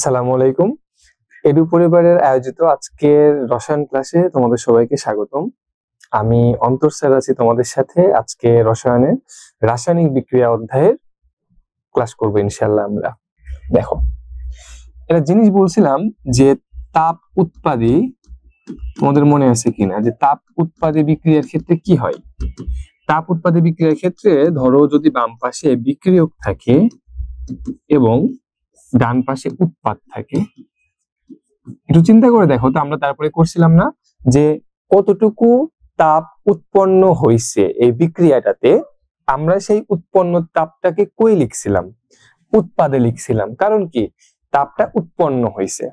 আসসালামু আলাইকুম। এডু পরিবারের আয়োজিত আজকের রসায়ন ক্লাসে তোমাদের সবাইকে স্বাগতম। আমি অন্তর স্যার আছি তোমাদের সাথে। আজকে রসায়নের রাসায়নিক বিক্রিয়া অধ্যায়ের ক্লাস করব ইনশাআল্লাহ আমরা। দেখো, একটা জিনিস বলছিলাম যে তাপ উৎপাদী, তোমাদের মনে আছে কিনা যে তাপ উৎপাদী বিক্রিয়ার ক্ষেত্রে কি হয়? তাপ উৎপাদী বিক্রিয়ার ক্ষেত্রে ধরো যদি বাম পাশে বিক্রিয়ক থাকে এবং ডান পাশে উৎপাদ থাকে, একটু চিন্তা করে দেখো তো, আমরা তারপরে করছিলাম না যে কতটুকু তাপ উৎপন্ন হয়েছে এই বিক্রিয়াটাতে। আমরা সেই উৎপন্ন তাপটাকে কই লিখছিলাম? উৎপাদে লিখছিলাম। কারণ কি? তাপটা উৎপন্ন হয়েছে।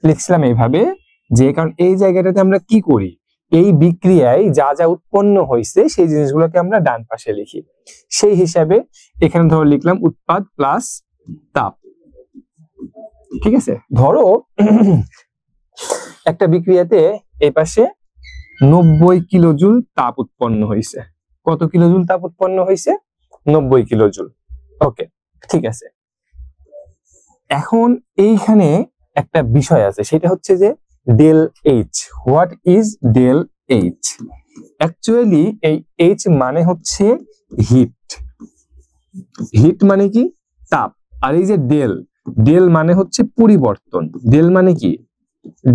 লিখছিলাম এইভাবে যে, কারণ এই জায়গাটাতে আমরা কি করি, এই বিক্রিয়ায় যা যা উৎপন্ন হয়েছে সেই জিনিসগুলোকে আমরা ডান পাশে লিখি। সেই হিসাবে এখানে ধরো লিখলাম উৎপাদ প্লাস তাপ। ঠিক আছে, ধরো একটা বিক্রিয়াতে এই পাশে 90 কিলোজুল তাপ উৎপন্ন হয়েছে। কত কিলোজুল তাপ উৎপন্ন হয়েছে? 90 কিলোজুল। ওকে, ঠিক আছে। এখন এইখানে একটা বিষয় আছে, সেটা হচ্ছে যে del H. What is del H? Actually এই এইচ মানে হচ্ছে হিট। হিট মানে কি? তাপ। আর এই যে ডেল, ডেল মানে হচ্ছে পরিবর্তন। ডেল মানে কি?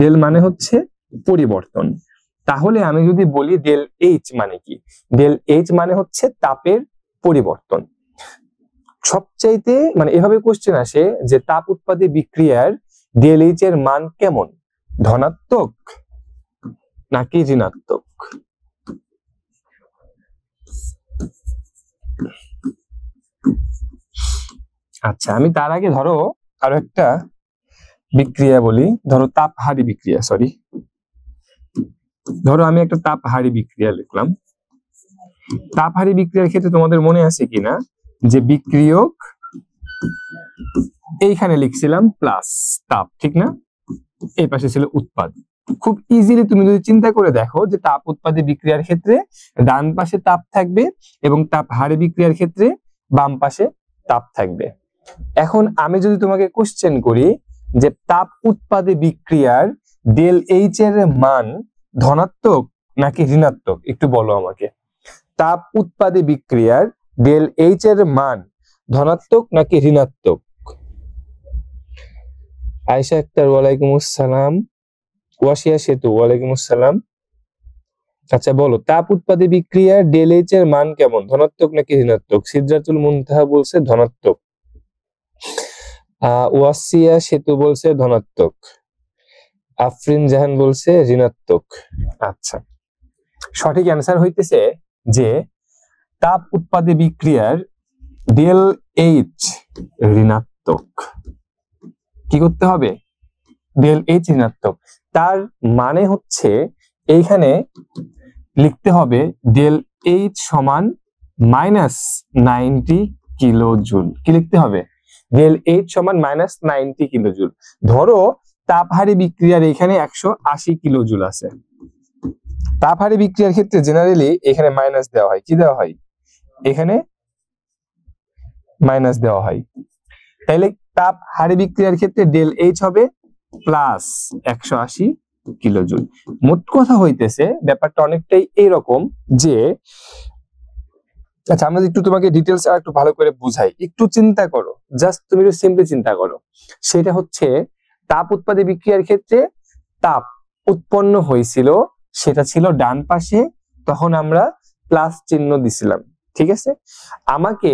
ডেল মানে হচ্ছে পরিবর্তন। তাহলে আমি যদি বলি ডেল এইচ মানে কি, ডেল এইচ মানে হচ্ছে তাপের পরিবর্তন। সবচাইতে মানে এভাবে কোশ্চেন আসে যে তাপ উৎপাদী বিক্রিয়ার ডেল এইচ এর মান কেমন, ধনাত্মক নাকি ঋণাত্মক? আচ্ছা, আমি তার আগে ধরো আরো একটা বিক্রিয়া বলি। ধরো তাপহারী বিক্রিয়া, সরি, ধরো আমি একটা তাপহারী বিক্রিয়া লিখলাম। তাপহারী বিক্রিয়ার ক্ষেত্রে তোমাদের মনে আছে কিনা যে বিক্রিয়ক এইখানে লিখছিলাম প্লাস তাপ, ঠিক না? এই পাশে ছিল উৎপাদ। খুব ইজিলি তুমি যদি চিন্তা করে দেখো যে তাপ উৎপাদী বিক্রিয়ার ক্ষেত্রে ডান পাশে তাপ থাকবে এবং তাপহারী বিক্রিয়ার ক্ষেত্রে বাম পাশে তাপ থাকবে। এখন আমি যদি তোমাকে কোশ্চেন করি যে তাপ উৎপাদী বিক্রিয়ার ডেল এইচ এর মান ধনাত্মক নাকি ঋণাত্মক, একটু বলো আমাকে। তাপ উৎপাদী বিক্রিয়ার ডেল এইচ এর মান ধনাত্মক নাকি ঋণাত্মক? আয়েশা আক্তার, ওয়ালাইকুম আসসালাম। ওয়াসিয়া সেতু, ওয়ালাইকুম আসসালাম। আচ্ছা বলো, তাপ উৎপাদী বিক্রিয়ার ডেল এইচ এর মান কেমন, ধনাত্মক নাকি ঋণাত্মক? সিদরাতুল মুনতাহা বলছে ধনাত্মক। ওয়াসিয়া সেতু বলছে ধনাত্মক। আফরিন জাহান বলছে ঋণাত্মক। আচ্ছা, সঠিক অ্যান্সার হইতেছে যে তাপ উৎপাদী বিক্রিয়ার ডেল এইচ ঋণাত্মক। কি করতে হবে? ডেল এইচ ঋণাত্মক। তার মানে হচ্ছে এইখানে লিখতে হবে ডেল এইচ সমান -90 কিলোজুল। কি লিখতে হবে? ডেল এইচ সমান -90 কিলোজুল। ধরো তাপহারী বিক্রিয়ার এখানে 180 কিলোজুল আছে। তাপহারী বিক্রিয়ার ক্ষেত্রে জেনারেলি এখানে মাইনাস দেওয়া হয়। কি দেওয়া হয়? এখানে মাইনাস দেওয়া হয়। তাহলে তাপহারী বিক্রিয়ার ক্ষেত্রে ডেল এইচ হবে প্লাস 180 কিলোজুল। মোট কথা হইতেছে ব্যাপারটা অনেকটাই এইরকম যে, আচ্ছা আমরা একটু তোমাকে ডিটেলস আর একটু ভালো করে বুঝাই। একটু চিন্তা করো, জাস্ট তুমি একটু সিম্পলি চিন্তা করো। সেটা হচ্ছে তাপ উৎপাদী বিক্রিয়ার ক্ষেত্রে তাপ উৎপন্ন হয়েছিল, সেটা ছিল ডান পাশে, তখন আমরা প্লাস চিহ্ন দিছিলাম। ঠিক আছে, আমাকে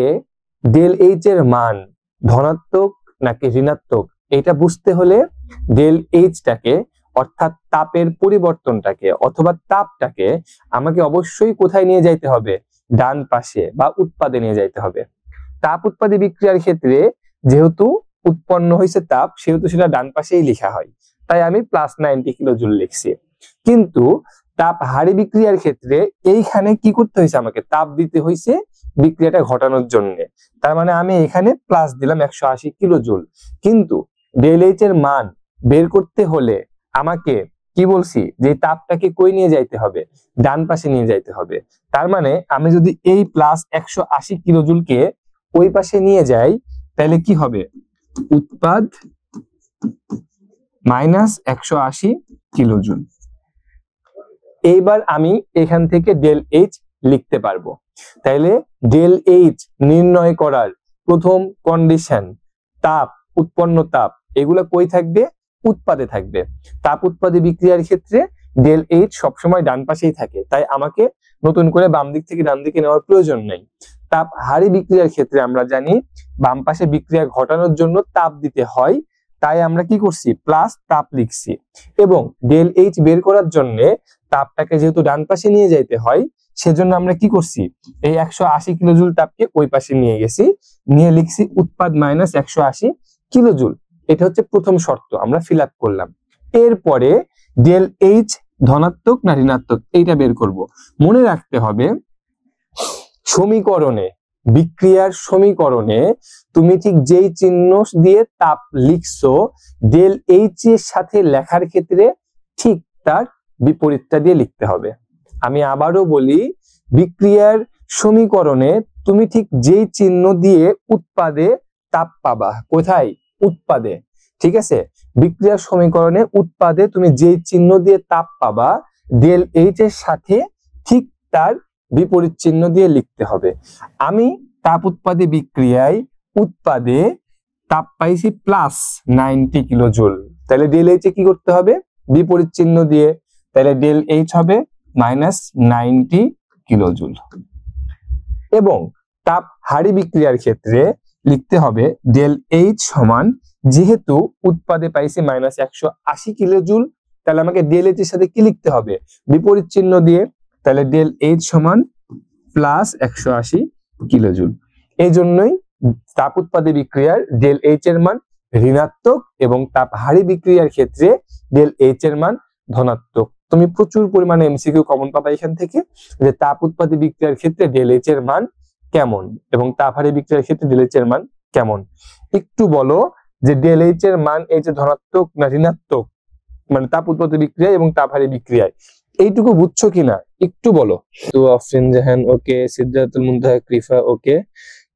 ডেল এইচ এর মান ধনাত্মক নাকি ঋণাত্মক এটা বুঝতে হলে ডেল এইচটাকে, অর্থাৎ তাপের পরিবর্তনটাকে অথবা তাপটাকে আমাকে অবশ্যই কোথায় নিয়ে যাইতে হবে? ডান পাশে বা উৎপাদে নিয়ে যাইতে হবে। তাপ উৎপাদী বিক্রিয়ার ক্ষেত্রে যেহেতু উৎপন্ন হয়েছে তাপ, সেহেতু সেটা ডান পাশেই লেখা হয়, তাই আমি +90 কিলোজুল লিখছি। কিন্তু তাপহারী বিক্রিয়ার ক্ষেত্রে এইখানে কি করতে হয়েছে? আমাকে তাপ দিতে হয়েছে বিক্রিয়াটা ঘটানোর জন্য। তার মানে আমি এখানে প্লাস দিলাম 180 কিলোজুল। কিন্তু ডেল এইচ এর মান বের করতে হলে আমাকে কি বলছি, যে তাপটাকে কই নিয়ে যাইতে হবে? ডান পাশে নিয়ে যাইতে হবে। তার মানে আমি যদি এই প্লাস 180 কিলোজুলকে ওই পাশে নিয়ে যাই, তাহলে কি হবে? উৎপাদ মাইনাস 180 কিলোজুল। এইবার আমি এখান থেকে ডেল এইচ লিখতে পারবো। তাইলে ডেল এইচ নির্ণয় করার প্রথম কন্ডিশন তাপ, উৎপন্ন তাপ, এগুলা কই থাকবে? উৎপাদে থাকবে। তাপ উৎপাদী বিক্রিয়ার ক্ষেত্রে ডেল এইচ সবসময় ডান পাশেই থাকে, তাই আমাকে নতুন করে বাম দিক থেকে ডান দিকে নেওয়ার প্রয়োজন নেই। তাপ হারি বিক্রিয়ার ক্ষেত্রে আমরা জানি বাম পাশে বিক্রিয়া ঘটানোর জন্য তাপ দিতে হয়, তাই আমরা কি করছি? প্লাস তাপ লিখছি। এবং ডেল এইচ বের করার জন্য তাপটাকে যেহেতু ডান পাশে নিয়ে যাইতে হয়, সেজন্য আমরা কি করছি? এই 180 কিলোজুল তাপকে ওই পাশে নিয়ে গেছি, নিয়ে লিখছি উৎপাদ মাইনাস 180 কিলোজুল। এটা হচ্ছে প্রথম শর্ত, আমরা ফিল আপ করলাম। এরপরে ডেল এইচ ধনাত্মক না ঋণাত্মক এইটা বের করব। মনে রাখতে হবে সমীকরণে, বিক্রিয়ার সমীকরণে তুমি ঠিক যেই চিহ্ন দিয়ে তাপ লিখছো ডেল এইচ এর সাথে লেখার ক্ষেত্রে ঠিক তার বিপরীতটা দিয়ে লিখতে হবে। আমি আবারও বলি, বিক্রিয়ার সমীকরণে তুমি ঠিক যেই চিহ্ন দিয়ে উৎপাদে তাপ পাবা, কোথায়? উৎপাদে, ঠিক আছে? বিক্রিয়ার সমীকরণে উৎপাদে তুমি যেই চিহ্ন দিয়ে তাপ পাবা ডেল এইচ এর সাথে ঠিক তার বিপরীত চিহ্ন দিয়ে লিখতে হবে। আমি তাপ উৎপাদী বিক্রিয়ায় উৎপাদে তাপ পাইছি প্লাস 90 কিলোজুল, তাহলে ডেল এইচ এ কি করতে হবে? বিপরীত চিহ্ন দিয়ে, তাহলে ডেল এইচ হবে মাইনাস 90 কিলোজুল। এবং তাপ হারি বিক্রিয়ার ক্ষেত্রে লিখতে হবে ডেল এইচ সমান, যেহেতু উৎপাদে পাইছি মাইনাস 180 কিলোজুল, তাহলে আমাকে ডেল এইচ এর সাথে কি লিখতে হবে? বিপরীত চিহ্ন দিয়ে, তাহলে ডেল এইচ সমান প্লাস 180 কিলোজুল। এই জন্যই তাপ উৎপাদী বিক্রিয়ার ডেল এইচ এর মান ঋণাত্মক এবং তাপ হারি বিক্রিয়ার ক্ষেত্রে ডেল এইচ এর মান ধনাত্মক। তুমি প্রচুর পরিমাণে এমসিকিউ কমন পাবা এখান থেকে, যে তাপ উৎপাদী বিক্রিয়ার ক্ষেত্রে ডেল এইচ এর মান কেমন এবং তাপ হারি বিক্রিয়ার ক্ষেত্রে ডেল এইচ এর মান কেমন। একটু বলো যে ডেল এইচ এর মান এই যে ধনাত্মক না ঋণাত্মক, মানে তাপ উৎপাদী বিক্রিয়া এবং তাপ হারি বিক্রিয়ায়, এইটুকু বুঝছো কিনা একটু বলো। তো আফরিন জাহান ওকে, সিদ্ধাতুল মুনতাহা কৃফা ওকে,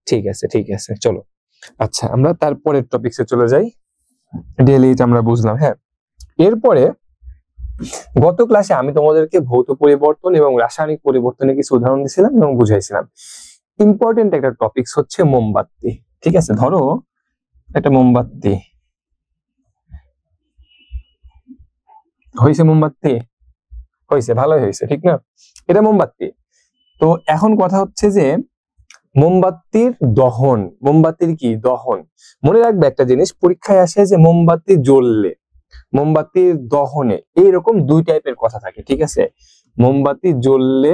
ঠিক আছে ঠিক আছে, চলো। আচ্ছা, আমরা তারপরের টপিকসে চলে যাই। ডেল এইচ আমরা বুঝলাম, হ্যাঁ। এরপরে গত ক্লাসে আমি তোমাদেরকে ভৌত পরিবর্তন এবং রাসায়নিক পরিবর্তনের কিছু উদাহরণ দিয়েছিলাম এবং বুঝাইছিলাম। ইম্পর্টেন্ট একটা টপিকস হচ্ছে মোমবাতি, ঠিক আছে? ধরো একটা মোমবাতি হয়েছে, মোমবাতি হয়েছে, ভালোই হয়েছে, ঠিক না? এটা মোমবাতি। তো এখন কথা হচ্ছে যে মোমবাতির দহন, মোমবাতির কি দহন। মনে রাখবে একটা জিনিস, পরীক্ষায় আসে যে মোমবাতি জ্বললে, মোমবাতির দহনে এইরকম দুই টাইপের কথা থাকে, ঠিক আছে? মোমবাতি জ্বললে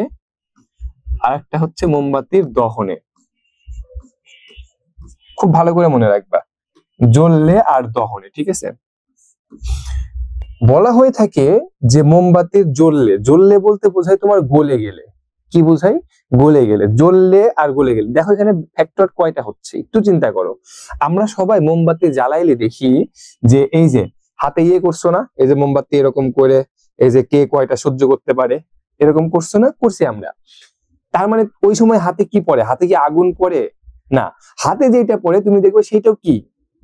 আর একটা হচ্ছে মোমবাতির দহনে। খুব ভালো করে মনে রাখবা, জ্বললে আর দহনে, ঠিক আছে? বলা হয়ে থাকে যে মোমবাতির জ্বললে, জ্বললে বলতে বোঝায় তোমার গলে গেলে, কি বোঝায়? গলে গেলে, জ্বললে আর গলে গেলে। দেখো এখানে ফ্যাক্টর কয়টা হচ্ছে একটু চিন্তা করো। আমরা সবাই মোমবাতি জ্বালাইলে দেখি যে এই যে হাতে ইয়ে করছো না, এই যে মোমবাতি এরকম করে, এই যে কে কয়টা সহ্য করতে পারে, এরকম করছো না? করছি আমরা। তার মানে ওই সময় হাতে কি পড়ে? হাতে কি আগুন পড়ে? না, হাতে যেটা পড়ে তুমি দেখবে সেইটাও কি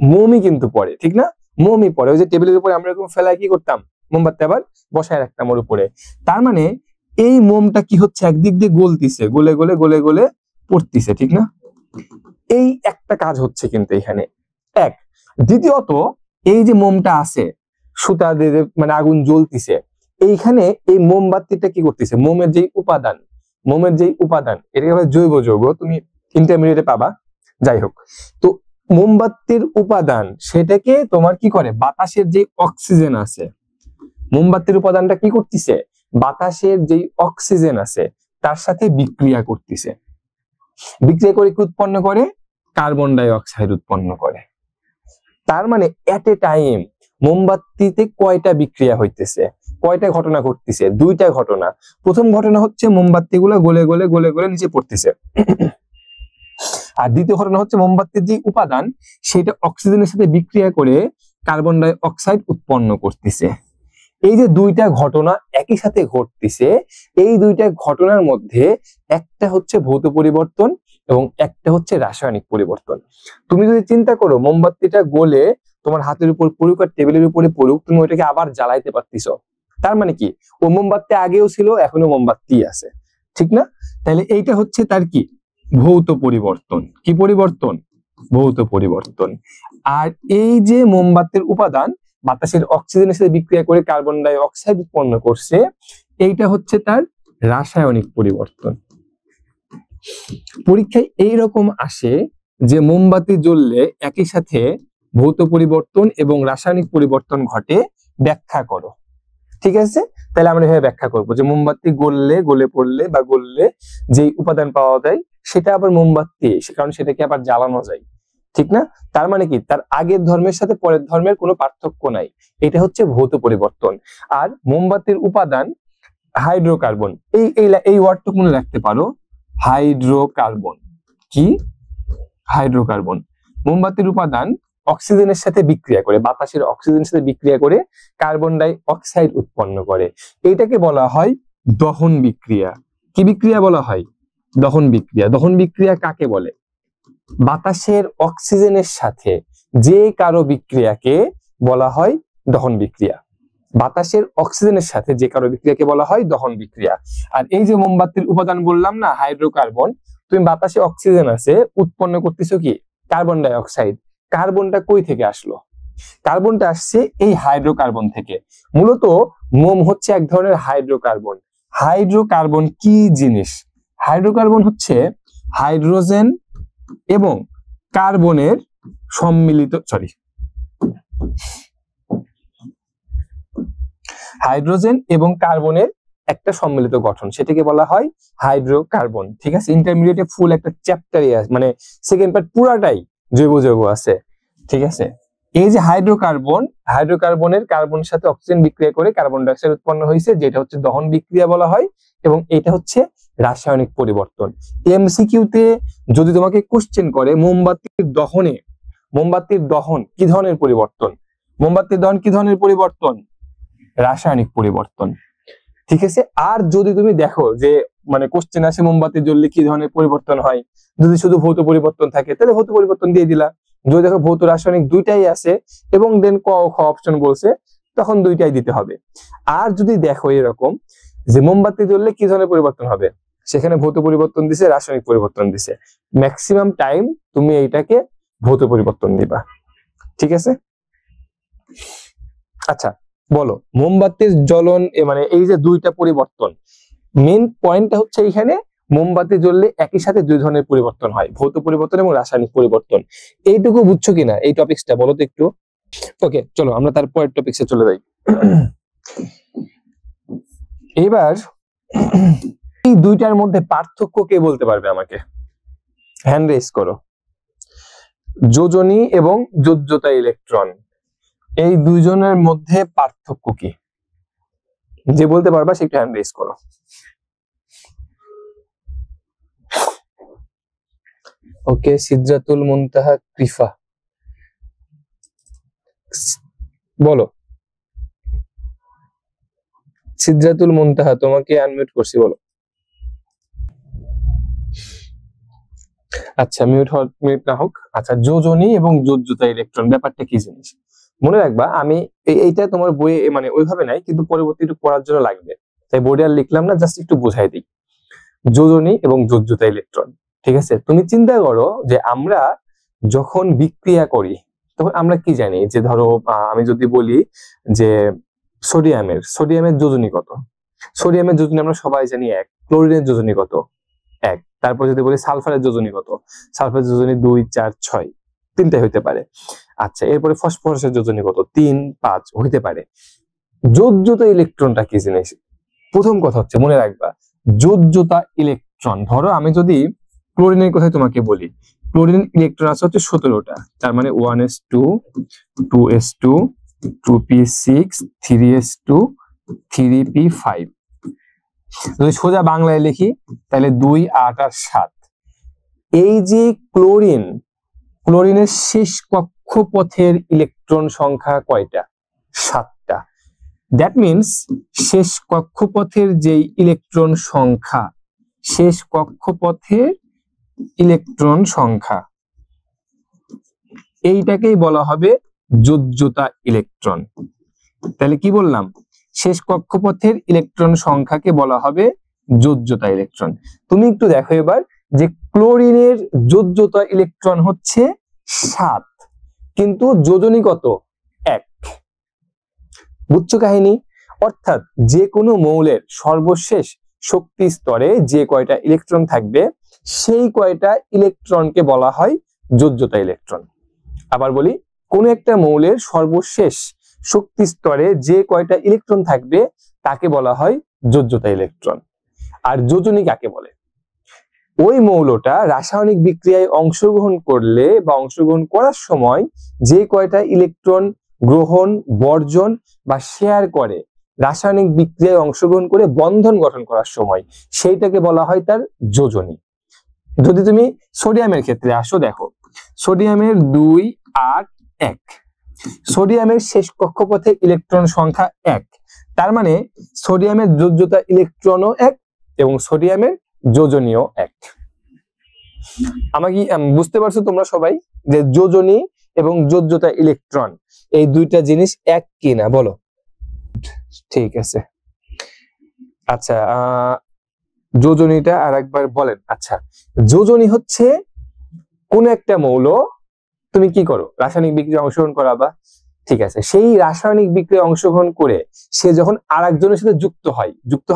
মোমই কিন্তু পড়ে, ঠিক না? মোমই পড়ে। ওই যে টেবিলের উপরে আমরা এরকম ফেলায় কি করতাম, মোমবাতি আবার বসায় রাখতাম ওর উপরে। তার মানে এই মোমটা কি হচ্ছে, একদিক দিয়ে গলতিছে, গলে গলে গলে গলে পড়তিছে, ঠিক না? এই একটা কাজ হচ্ছে কিন্তু এখানে এক। দ্বিতীয়ত, এই যে মোমটা আছে, সুতা দিয়ে মানে আগুন জ্বলতিছে, এইখানে এই মোমবাতিটা কি করতেছে, মোমের যে উপাদান, মোমের যে উপাদান, এটাকে বলে জৈব যৌগ, তুমি ইন্টারমিডিয়েটে পাবা। যাই হোক, তো মোমবাতির উপাদান সেটাকে তোমার কি করে, বাতাসের যে অক্সিজেন আছে, মোমবাতির উপাদানটা কি করতেছে, বাতাসের যে অক্সিজেন আছে তার সাথে বিক্রিয়া করতেছে। বিক্রিয়া করে কি উৎপন্ন করে? কার্বন ডাই অক্সাইড উৎপন্ন করে। তার মানে এট এ টাইম মোমবাতিতে কয়টা বিক্রিয়া হইতেছে, কয়টা ঘটনা ঘটতেছে? দুইটা ঘটনা। প্রথম ঘটনা হচ্ছে মোমবাতি গুলো গলে গলে গলে গলে নিচে পড়তেছে, আর দ্বিতীয় ঘটনা হচ্ছে মোমবাতির যে উপাদান সেটা অক্সিজেনের সাথে বিক্রিয়া করে কার্বন ডাই অক্সাইড উৎপন্ন করতেছে। এই যে দুইটা ঘটনা একই সাথে ঘটতেছে, এই দুইটা ঘটনার মধ্যে একটা হচ্ছে ভৌত পরিবর্তন এবং একটা হচ্ছে রাসায়নিক পরিবর্তন। তুমি যদি চিন্তা করো মোমবাতিটা গলে তোমার হাতের উপর পড়ুক আর টেবিলের উপরে পড়ুক, তুমি ওইটাকে আবার জ্বালাইতে পারতিস। তার মানে কি, ও মোমবাতি আগেও ছিল, এখনো মোমবাতি আছে, ঠিক না? তাহলে এইটা হচ্ছে তার কি, ভৌত পরিবর্তন। কি পরিবর্তন? ভৌত পরিবর্তন। আর এই যে মোমবাতির উপাদান বাতাসের অক্সিজেনের সাথে বিক্রিয়া করে কার্বন ডাই অক্সাইড উৎপন্ন করছে, এইটা হচ্ছে তার রাসায়নিক পরিবর্তন। পরীক্ষায় এইরকম আসে যে মোমবাতি জ্বললে একই সাথে ভৌত পরিবর্তন এবং রাসায়নিক পরিবর্তন ঘটে, ব্যাখ্যা করো। ঠিক আছে, তাহলে আমরা এভাবে ব্যাখ্যা করবো যে মোমবাতি গলে পড়লে বা গললে যে উপাদান পাওয়া যায় সেটা আবার মোমবাতি, কারণ সেটাকে আবার জ্বালানো যায়, ঠিক না? তার মানে কি, তার আগের ধর্মের সাথে পরের ধর্মের কোনো পার্থক্য নাই, এটা হচ্ছে ভৌত পরিবর্তন। আর মোমবাতির উপাদান হাইড্রোকার্বন, এই ওয়ার্ডটুকু মনে রাখতে পারো, হাইড্রোকার্বন। কি? হাইড্রোকার্বন। মোমবাতির উপাদান অক্সিজেনের সাথে বিক্রিয়া করে, বাতাসের অক্সিজেনের সাথে বিক্রিয়া করে কার্বন ডাই অক্সাইড উৎপন্ন করে, এইটাকে বলা হয় দহন বিক্রিয়া। কি বিক্রিয়া বলা হয়? দহন বিক্রিয়া। দহন বিক্রিয়া কাকে বলে? বাতাসের অক্সিজেনের সাথে যে কারো বিক্রিয়াকে বলা হয় দহন বিক্রিয়া। বাতাসের অক্সিজেনের সাথে যে কারো বিক্রিয়াকে বলা হয় দহন বিক্রিয়া। আর এই যে মোমবাতির উপাদান বললাম না, হাইড্রোকার্বন, তুমি বাতাসে অক্সিজেন আছে, উৎপন্ন করতেছো কি? Carbon die oxide. কার্বনটা কই থেকে আসলো? কার্বনটা আসছে এই হাইড্রোকার্বন থেকে। মূলত মোম হচ্ছে এক ধরনের হাইড্রোকার্বন। হাইড্রোকার্বন কি জিনিস? হাইড্রোকার্বন হচ্ছে হাইড্রোজেন এবং কার্বনের সম্মিলিত, হাইড্রোজেন এবং কার্বনের একটা সম্মিলিত গঠন, সেটাকে বলা হয় হাইড্রোকার্বন। ঠিক আছে, ইন্টারমিডিয়েটে ফুল একটা চ্যাপ্টারই আছে, মানে সেকেন্ড পার্ট পুরাটাই জৈব যৌগ আছে। ঠিক আছে, এই যে হাইড্রোকার্বনের কার্বনের সাথে অক্সিজেন বিক্রিয়া করে কার্বন ডাই অক্সাইড উৎপন্ন হয়েছে, যেটা হচ্ছে দহন বিক্রিয়া বলা হয়, এবং এটা হচ্ছে রাসায়নিক পরিবর্তন। এমসিকিউতে যদি তোমাকে কোশ্চেন করে মোমবাতির দহন কি ধরনের পরিবর্তন, মোমবাতির দহন কি ধরনের পরিবর্তন? রাসায়নিক পরিবর্তন। ঠিক আছে, আর যদি তুমি দেখো যে মানে কোশ্চেন আসে মোমবাতি জ্বললে কি ধরনের পরিবর্তন হয়, যদি শুধু ভৌত পরিবর্তন থাকে তাহলে ভৌত পরিবর্তন দিয়ে দিলা। যদি দেখো ভৌত রাসায়নিক দুইটাই আছে এবং দেন ক খ অপশন বলছে, তখন দুইটাই দিতে হবে। আর যদি দেখো এরকম যে মোমবাতি জ্বললে কি ধরনের পরিবর্তন হবে, সেখানে ভৌত পরিবর্তন দিছে, রাসায়নিক পরিবর্তন দিছে, ম্যাক্সিমাম টাইম তুমি এইটাকে ভৌত পরিবর্তন দিবা। ঠিক আছে, আচ্ছা বলো, মোমবাতির জ্বলন মানে এই যে দুইটা পরিবর্তন, মেন পয়েন্টটা হচ্ছে এখানে মোমবাতি জ্বললে একই সাথে দুই ধরনের পরিবর্তন হয়, ভৌত পরিবর্তন এবং রাসায়নিক পরিবর্তন। এইটুকু বুঝছো কিনা এই টপিকসটা, বলো তো একটু। ওকে, চলো আমরা তারপরের টপিকসে চলে যাই। এবার এই দুইটার মধ্যে পার্থক্য কে বলতে পারবে আমাকে? হ্যান্ড রেজ করো। যোজনী এবং যোজ্যতা ইলেকট্রন, এই দুইজনের মধ্যে পার্থক্য কি? যে বলতে পারবা সে একটু হ্যান্ড রেজ করো। ওকে, সিদরাতুল মুনতাহা কৃফা, বলো। সিদরাতুল মুনতাহা, তোমাকে আনমিউট করছি, বলো। আচ্ছা, মিউট না হোক। আচ্ছা, যোজনী এবং যোজ্যতা ইলেকট্রন ব্যাপারটা কি জিনিস মনে রাখবা। আমি এইটা তোমার বইয়ে মানে ওইভাবে নাই, কিন্তু পরবর্তী একটু পড়ার জন্য লাগবে, তাই বোর্ডে আর লিখলাম না, জাস্ট একটু বোঝাই দিই। যোজনী এবং যোজ্যতা ইলেকট্রন, ঠিক আছে? তুমি চিন্তা করো যে আমরা যখন বিক্রিয়া করি তখন আমরা কি জানি, যে ধরো আমি যদি বলি যে সোডিয়ামের যোজনী কত, সোডিয়ামের যোজনী আমরা সবাই জানি 1, ক্লোরিনের যোজনী কত 1, তারপর যদি বলি সালফারের যোজনী কত, সালফারের যোজনী 2, 4, 6, তিনটাই হইতে পারে। আচ্ছা, এরপরে ফসফরাসের যোজনী কত, 3, 5 হইতে পারে। যোজ্যতা ইলেকট্রনটা কি জিনিস? প্রথম কথা হচ্ছে মনে রাখবা, যোজ্যতা ইলেকট্রন, ধরো আমি যদি ক্লোরিনের কথা তোমাকে বলি, ক্লোরিন ইলেকট্রন আছে হচ্ছে 17টা, তার মানে 1s2, 2s2, 2p6, 3s2, 3p5। যদি সোজা বাংলায় লিখি তাহলে 2, 8 আর 7। এই যে ক্লোরিনের শেষ কক্ষপথের ইলেকট্রন সংখ্যা কয়টা? 7টা। দ্যাট মিনস শেষ কক্ষপথের যে ইলেকট্রন সংখ্যা, শেষ কক্ষপথের ইলেকট্রন সংখ্যা, এইটাকেই বলা হবে যোজ্যতা ইলেকট্রন। তাহলে কি বললাম, শেষ কক্ষপথের ইলেকট্রন সংখ্যাকে বলা হবে যোজ্যতা ইলেকট্রন। তুমি একটু দেখো এবার যে ক্লোরিনের যোজ্যতা ইলেকট্রন হচ্ছে 7, কিন্তু যোজনী কত, 1। বুঝছো কাহিনী? অর্থাৎ যে কোনো মৌলের সর্বশেষ শক্তি স্তরে যে কয়টা ইলেকট্রন থাকবে সেই কয়টা ইলেকট্রনকে বলা হয় যোজ্যতা ইলেকট্রন। আবার বলি, কোন একটা মৌলের সর্বশেষ শক্তি স্তরে যে কয়টা ইলেকট্রন থাকবে তাকে বলা হয় যোজ্যতা ইলেকট্রন। আর যোজনী কাকে বলে? ওই মৌলটা রাসায়নিক বিক্রিয়ায় অংশগ্রহণ করলে বা অংশগ্রহণ করার সময় যে কয়টা ইলেকট্রন গ্রহণ, বর্জন বা শেয়ার করে রাসায়নিক বিক্রিয়ায় অংশগ্রহণ করে বন্ধন গঠন করার সময়, সেইটাকে বলা হয় তার যোজনী। যদি তুমি সোডিয়ামের ক্ষেত্রে আসো, দেখো সোডিয়ামের 2, 8, 1। সোডিয়ামের শেষ কক্ষপথে ইলেকট্রন সংখ্যা 1, তার মানে সোডিয়ামের যোজ্যতা ইলেকট্রনও 1 এবং সোডিয়ামের যোজনীয় 1। আমাকে বুঝতে পারছো তোমরা সবাই যে যোজনী এবং যোজ্যতা ইলেকট্রন এই দুইটা জিনিস এক কিনা? বলো। ঠিক আছে, আচ্ছা যোজনীটা আর একবার বলেন। আচ্ছা, যোজনী হচ্ছে কোন একটা মৌল তুমি কি করো, রাসায়নিক বিক্রিয়ায় অংশগ্রহণ করাবা, ঠিক আছে, সেই রাসায়নিক বিক্রিয়ায় অংশগ্রহণ করে সে যখন আরেকজনের সাথে যুক্ত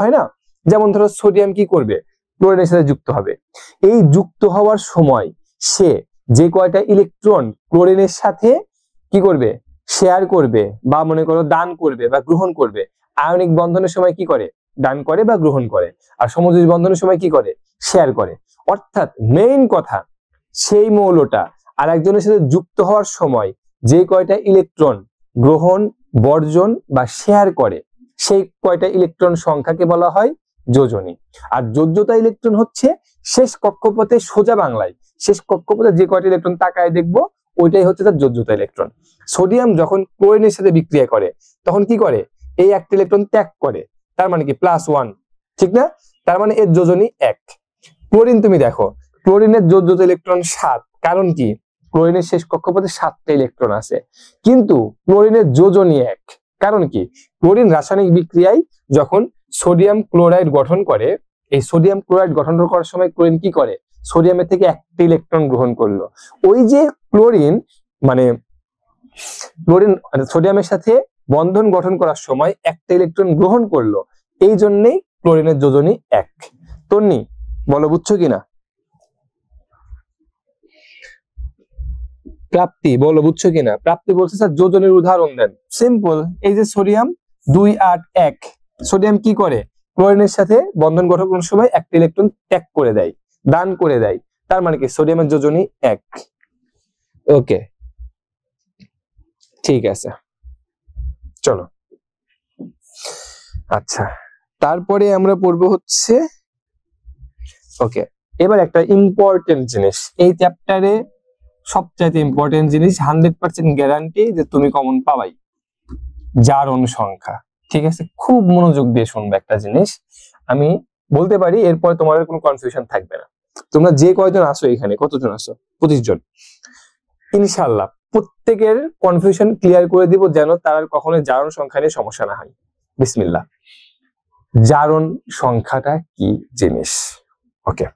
হয় না, যেমন ধরো সোডিয়াম কি করবে, ক্লোরিনের সাথে যুক্ত হবে। এই যুক্ত হওয়ার সময় সে যে কয়টা ইলেকট্রন ক্লোরিনের সাথে কি করবে, শেয়ার করবে বা মনে করো দান করবে বা গ্রহণ করবে। আয়নিক বন্ধনের সময় কি করে, দান করে বা গ্রহণ করে, আর সমযোজী বন্ধনের সময় কি করে, শেয়ার করে। অর্থাৎ মেইন কথা, সেই মৌলটা আর একজনের সাথে যুক্ত হওয়ার সময় যে কয়টা ইলেকট্রন গ্রহণ, বর্জন বা শেয়ার করে সেই কয়টা ইলেকট্রন সংখ্যাকে বলা হয় যোজনী। আর যোজ্যতা ইলেকট্রন হচ্ছে শেষ কক্ষপথে, সোজা বাংলায় শেষ কক্ষপথে যে কয়টা ইলেকট্রন তাকায় দেখবো ওইটাই হচ্ছে তার যোজ্যতা ইলেকট্রন। সোডিয়াম যখন ক্লোরিনের সাথে বিক্রিয়া করে তখন কি করে, এই একটা ইলেকট্রন ত্যাগ করে, তার মানে কি +1, ঠিক না? তার মানে এর যোজনী 1। ক্লোরিন তুমি দেখো, ক্লোরিনের যোজ্যতা ইলেকট্রন 7, কারণ কি, ক্লোরিনের শেষ কক্ষপথে 7টা ইলেকট্রন আছে, কিন্তু ক্লোরিনের যোজনী 1, কারণ কি, ক্লোরিন রাসায়নিক বিক্রিয়ায় যখন সোডিয়াম ক্লোরাইড গঠন করে, এই সোডিয়াম ক্লোরাইড গঠন করার সময় ক্লোরিন কি করে, সোডিয়ামের থেকে একটা ইলেকট্রন গ্রহণ করলো। ওই যে ক্লোরিন মানে সোডিয়ামের সাথে বন্ধন গঠন করার সময় একটা ইলেকট্রন গ্রহণ করলো, এই জন্যই ক্লোরিনের যোজনী 1। তন্নি বলো, বুঝছো কিনা? প্রাপ্তি বলো, বুঝছো কিনা? প্রাপ্তি বলছে স্যার যোজনের উদাহরণ দেন। সিম্পল, এই যে সোডিয়াম 2, 8, 1, সোডিয়াম কি করে, ক্লোরিনের সাথে বন্ধন গঠন করার সময় একটা ইলেকট্রন ত্যাগ করে দেয়, দান করে দেয়, তার মানে কি সোডিয়ামের যোজনী 1। ওকে, ঠিক আছে, চলো। আচ্ছা, তারপরে আমরা পড়বো হচ্ছে, ওকে, এবার একটা ইম্পর্টেন্ট জিনিস এই চ্যাপ্টারে, সবচাইতে ইম্পর্টেন্ট জিনিস, 100% গ্যারান্টি যে তুমি কমন পাবাই, জারণ সংখ্যা। ঠিক আছে, খুব মনোযোগ দিয়ে শুনবে একটা জিনিস, আমি বলতে পারি এরপরে তোমাদের কোনো কনফিউশন থাকবে না। তোমরা যে কয়জন আসো এখানে, কতজন আসো, 25 জন, ইনশাআল্লাহ প্রত্যেকের কনফিউশন ক্লিয়ার করে দিব, যেন তার কখনো জারণ সংখ্যা নিয়ে সমস্যা না হয়। বিসমিল্লাহ। জারণ সংখ্যাটা কি জিনিস? ওকে,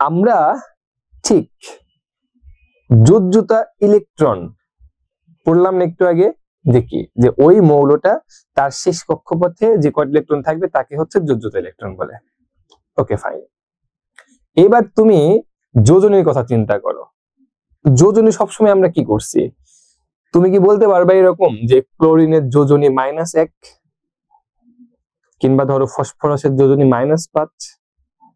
আমরা ঠিক যোজ্যতা ইলেকট্রন পড়লাম না একটু আগে, দেখি যে ওই মৌলটা তার শেষ কক্ষপথে যে কয়টা ইলেকট্রন থাকবে তাকে হচ্ছে যোজ্যতা ইলেকট্রন বলে। ওকে ফাইন, এবার তুমি যোজনীর কথা চিন্তা করো। যোজনী সবসময় আমরা কি করছি, তুমি কি বলতে পারবে এরকম যে ক্লোরিনের যোজনী -1, কিংবা ধরো ফসফরাসের যোজনী -5?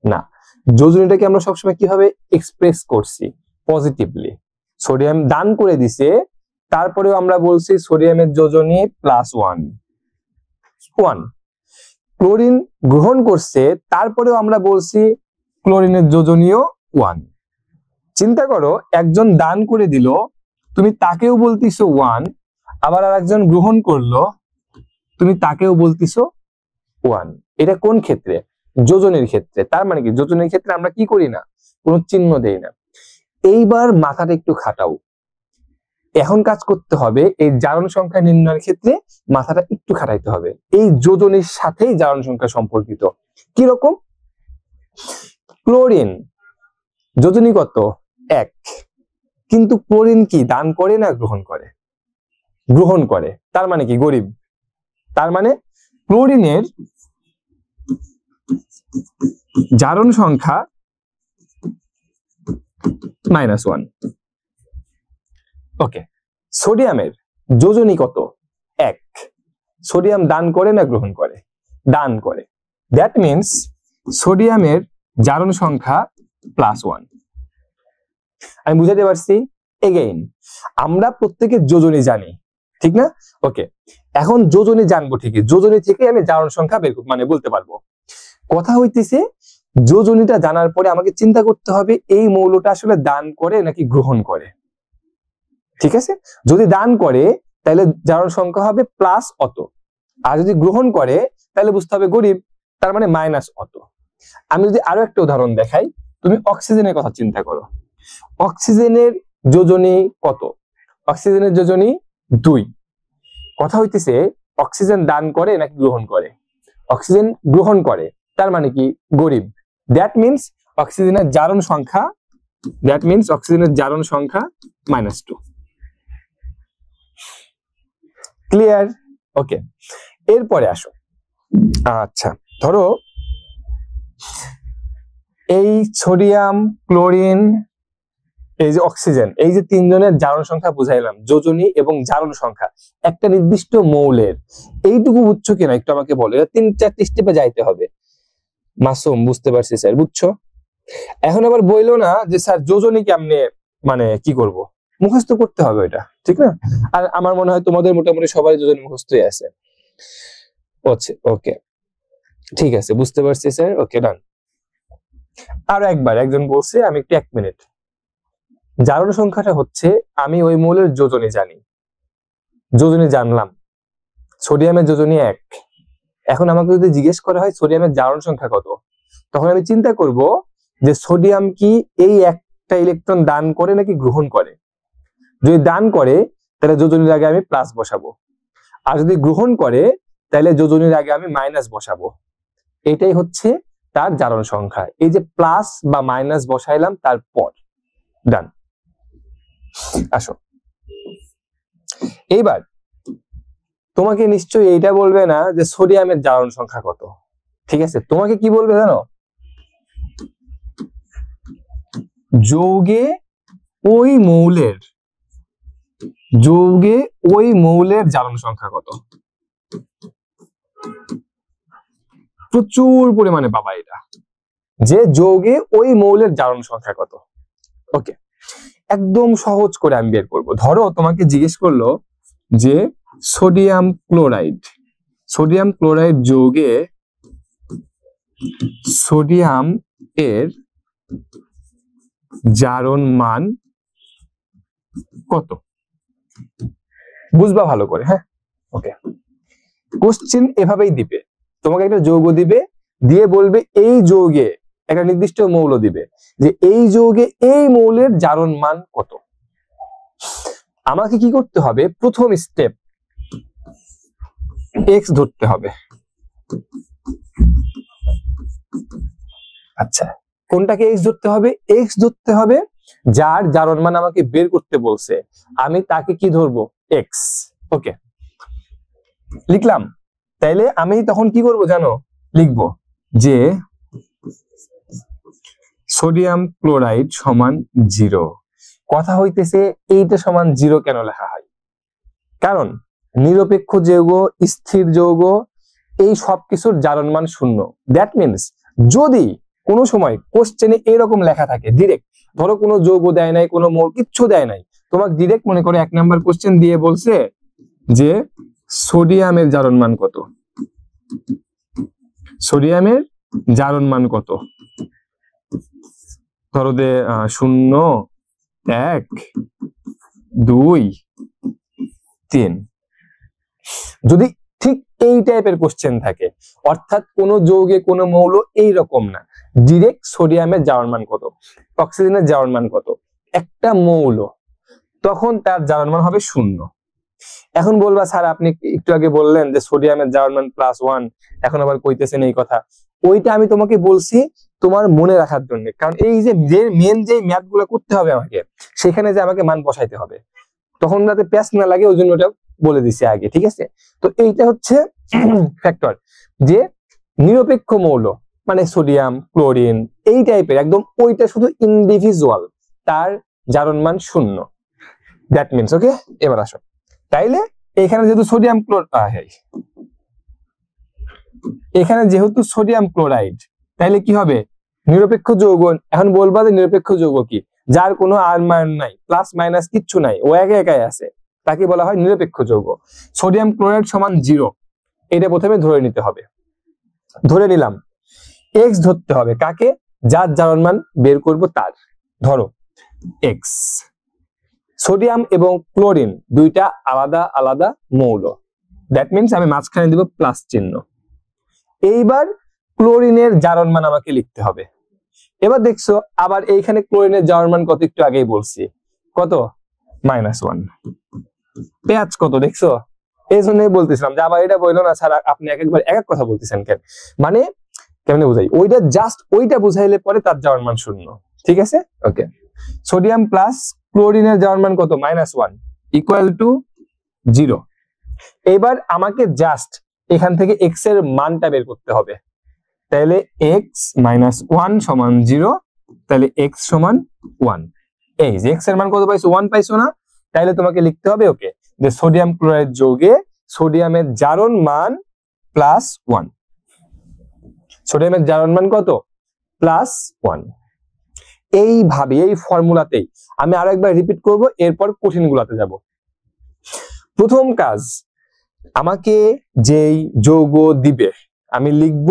না, যোজনীটাকে আমরা সবসময় কিভাবে এক্সপ্রেস করছি, পজিটিভলি। সোডিয়াম দান করে দিছে, তারপরেও আমরা বলছি সোডিয়ামের যোজনী +1। ক্লোরিন গ্রহণ করছে, তারপরেও আমরা বলছি ক্লোরিনের যোজনীয় 1। চিন্তা করো, একজন দান করে দিল, তুমি তাকেও বলতিছো 1, আবার আরেকজন গ্রহণ করলো, তুমি তাকেও বলতিছো 1। এটা কোন ক্ষেত্রে? যোজনীর ক্ষেত্রে। তার মানে কি, যোজনীর ক্ষেত্রে আমরা কি করি না, কোনো চিহ্ন দেই না। এইবার মাথাটা একটু খাটাও, এখন কাজ করতে হবে এই জারণ সংখ্যা নির্ণয়ের ক্ষেত্রে মাথাটা একটু খাটাইতে হবে। এই যোজনীর সাথেই জারণ সংখ্যা সম্পর্কিত। কি রকম? ক্লোরিন যোজনী কত? 1, কিন্তু ক্লোরিন কি দান করে না গ্রহণ করে? গ্রহণ করে, তার মানে কি গরিব। তার মানে ক্লোরিনের জারণ সংখ্যা -1। ওকে, সোডিয়ামের যোজনী কত? 1, সোডিয়াম দান করে না গ্রহণ করে? দান করে। দ্যাট মিনস সোডিয়ামের জারণ সংখ্যা +1। আমি বুঝাতে পারছি? এগেইন আমরা প্রত্যেকে যোজনী জানি, ঠিক না? ওকে, এখন যোজনী জানবো ঠিকই, যোজনী থেকে আমি জারণ সংখ্যা বের মানে বলতে পারবো। কথা হইতেছে যোজনীটা জানার পরে আমাকে চিন্তা করতে হবে এই মৌলটা আসলে দান করে নাকি গ্রহণ করে। ঠিক আছে, যদি দান করে তাহলে জারণ সংখ্যা হবে প্লাস অত, আর যদি গ্রহণ করে তাহলে বুঝতে হবে গরিব, তার মানে মাইনাস অত। আমি যদি আরো একটা উদাহরণ দেখাই, তুমি অক্সিজেনের কথা চিন্তা করো। অক্সিজেনের যোজনী কত? অক্সিজেনের যোজনী 2। কথা হইতেছে অক্সিজেন দান করে নাকি গ্রহণ করে? অক্সিজেন গ্রহণ করে, তার মানে কি গরিব। দ্যাট মিনস অক্সিজেনের জারণ সংখ্যা -2। ক্লিয়ার? ওকে, এরপরে আসো। আচ্ছা, ধরো এই সোডিয়াম, ক্লোরিন, এই যে অক্সিজেন, এই যে তিনজনের জারণ সংখ্যা বুঝাইলাম, যোজনী এবং জারণ সংখ্যা একটা নির্দিষ্ট মৌলের, এইটুকু বুঝছো কিনা একটু আমাকে বলো। এটা 3-4 স্টেপে যাইতে হবে। মাসুম, বুঝতে পারছি স্যার, বুঝছো? এখন আবার বইলো না যে স্যার যোজনী কেমনে, মানে কি করব, মুখস্থ করতে হবে এটা, ঠিক না? আর আমার মনে হয় তোমাদের মোটামুটি সবাই যোজনী মুখস্থই আছে। ওকে, ঠিক আছে, বুঝতে পারছি স্যার। ওকে, ডান। আরো একবার একজন বলছে, আমি একটু 1 মিনিট। জারণ সংখ্যাটা হচ্ছে আমি ওই মৌলের যোজনী জানি, যোজনী জানলাম, সোডিয়ামের যোজনী 1। এখন আমাকে যদি জিজ্ঞেস করা হয় সোডিয়ামের জারণ সংখ্যা কত, তখন আমি চিন্তা করব যে সোডিয়াম কি এই একটা ইলেকট্রন দান করে নাকি গ্রহণ করে। যদি দান করে তাহলে যোজনীর আগে আমি প্লাস বসাবো, আর যদি গ্রহণ করে তাহলে যোজনীর আগে আমি মাইনাস বসাবো। এটাই হচ্ছে তার জারণ সংখ্যা। এই যে প্লাস বা মাইনাস বসাইলাম তারপর। ডান। আসো, এইবার তোমাকে নিশ্চয়ই এইটা বলবে না যে সোডিয়ামের জারণ সংখ্যা কত, ঠিক আছে? তোমাকে কি বলবে জানো? যৌগে ওই মৌলের জারণ সংখ্যা কত। প্রচুর পরিমাণে পাবা এটা, যে যৌগে ওই মৌলের জারণ সংখ্যা কত। ওকে, একদম সহজ করে আমি বের করবো। ধরো তোমাকে জিজ্ঞেস করলো যে সোডিয়াম ক্লোরাইড যৌগে সোডিয়াম এর জারণ মান কত। বুঝবা ভালো করে, হ্যাঁ? ওকে, কোশ্চেন এভাবেই দিবে, তোমাকে একটা যৌগ দিবে, দিয়ে বলবে এই যৌগে একটা নির্দিষ্ট মৌল দিবে, যে এই যৌগে এই মৌলের জারণ মান কত। আমাকে কি করতে হবে? প্রথম স্টেপ এক্স ধরতে হবে। আচ্ছা, কোনটাকে এক্স ধরতে হবে? এক্স ধরতে হবে যার জারণ মান আমাকে বের করতে বলছে, আমি তাকে কি ধরবো? এক্স। ওকে, লিখলাম। তাইলে আমি তখন কি করব জানো? লিখবো যে সোডিয়াম ক্লোরাইড সমান 0। কথা হইতেছে এইটা সমান 0 কেন লেখা হয়? কারণ নিরপেক্ষ যৌগ, স্থির যৌগ, এই সবকিছুর জারণ মান 0। দ্যাট মিনস যদি কোনো সময় কোশ্চেনে এরকম লেখা থাকে ডিরেক্ট, ধরো কোনো যৌগ দেয় নাই, কোনো মৌল কিচ্ছু দেয় নাই, তোমাকে ডিরেক্ট মনে করে 1 নাম্বার কোশ্চেন দিয়ে বলছে যে সোডিয়ামের জারণ মান কত, সোডিয়ামের জারণ মান কত, ধরো দে 0, 1, 2, 3। যদি ঠিক এই টাইপের কোশ্চেন থাকে, অর্থাৎ কোন যৌগে কোন মৌল এইরকম না, ডিরেক্ট সোডিয়ামের জারণ মান কত, অক্সিজেনের জারণ মান কত, একটা মৌল তখন তার জারণ মান হবে 0। এখন বলবা স্যার আপনি একটু আগে বললেন যে সোডিয়ামের জারণ মান +1, এখন আবার কইতেছেন এই কথা। ওইটা আমি তোমাকে বলছি তোমার মনে রাখার জন্য, কারণ এই যে মেন যে ম্যাথ গুলো করতে হবে আমাকে, সেখানে যে আমাকে মান বসাইতে হবে, তখন যাতে প্যাচ না লাগে ওই জন্য ওটা বলে দিছি আগে, ঠিক আছে? তো এইটা হচ্ছে ফ্যাক্টর, যে নিরপেক্ষ মৌল মানে সোডিয়াম, ক্লোরিন এই টাইপের একদম, ওইটা শুধু ইন্ডিভিজুয়াল, তার জারণ মান 0। দ্যাট মিনস ওকে। এবার আসো, তাইলে এখানে যেহেতু সোডিয়াম ক্লোরাইড, তাইলে কি হবে? নিরপেক্ষ যৌগ। এখন বলবা যে নিরপেক্ষ যৌগ কি? যার কোনো মান নাই, প্লাস মাইনাস কিচ্ছু নাই, ও একাই আছে, তাকে বলা হয় নিরপেক্ষ যৌগ। সোডিয়াম ক্লোরাইড সমান 0, এটা প্রথমে ধরে নিতে হবে। ধরে নিলাম। এক্স ধরতে হবে কাকে? যার জারণ মান বের করব তার। ধরো এক্স। সোডিয়াম এবং ক্লোরিন দুইটা আলাদা আলাদা মৌল, দ্যাট মিনস আমি মাঝখানে দিব প্লাস চিহ্ন। এইবার ক্লোরিনের জারণ মান আমাকে লিখতে হবে। এবার দেখছো আবার এইখানে ক্লোরিনের জারণ মান কত, একটু আগেই বলছি কত, -1। পেঁয়াজ কত দেখছো? এই জন্যই বলতেছিলাম যে আবার এটা বললো না স্যার আপনি একবার এক এক কথা বলতেছেন কেন, মানে কেমনে বুঝাই? ওইটা জাস্ট ওইটা বুঝাইলে পরে তার জারণ মান 0, ঠিক আছে? ওকে। সোডিয়াম প্লাস ক্লোরিনের জারণ মান কত? -1 ইকুয়াল টু 0। এবার আমাকে জাস্ট এখান থেকে এক্স এর মানটা বের করতে হবে। তাহলে এক্স -1 সমান 0, তাহলে এক্স সমান 1। এই যে এক্স এর মান কত পাইছো? 1 পাইছো না? তাহলে তোমাকে লিখতে হবে ওকে যে সোডিয়াম ক্লোরাইড যৌগে সোডিয়ামের জারণ মান +1। সোডিয়ামের জারণ মান কত? +1। এইভাবে এই ফর্মুলাতেই আমি আরো একবার রিপিট করব, এরপর কঠিন গুলাতে যাব। প্রথম কাজ, আমাকে যেই যৌগ দিবে আমি লিখব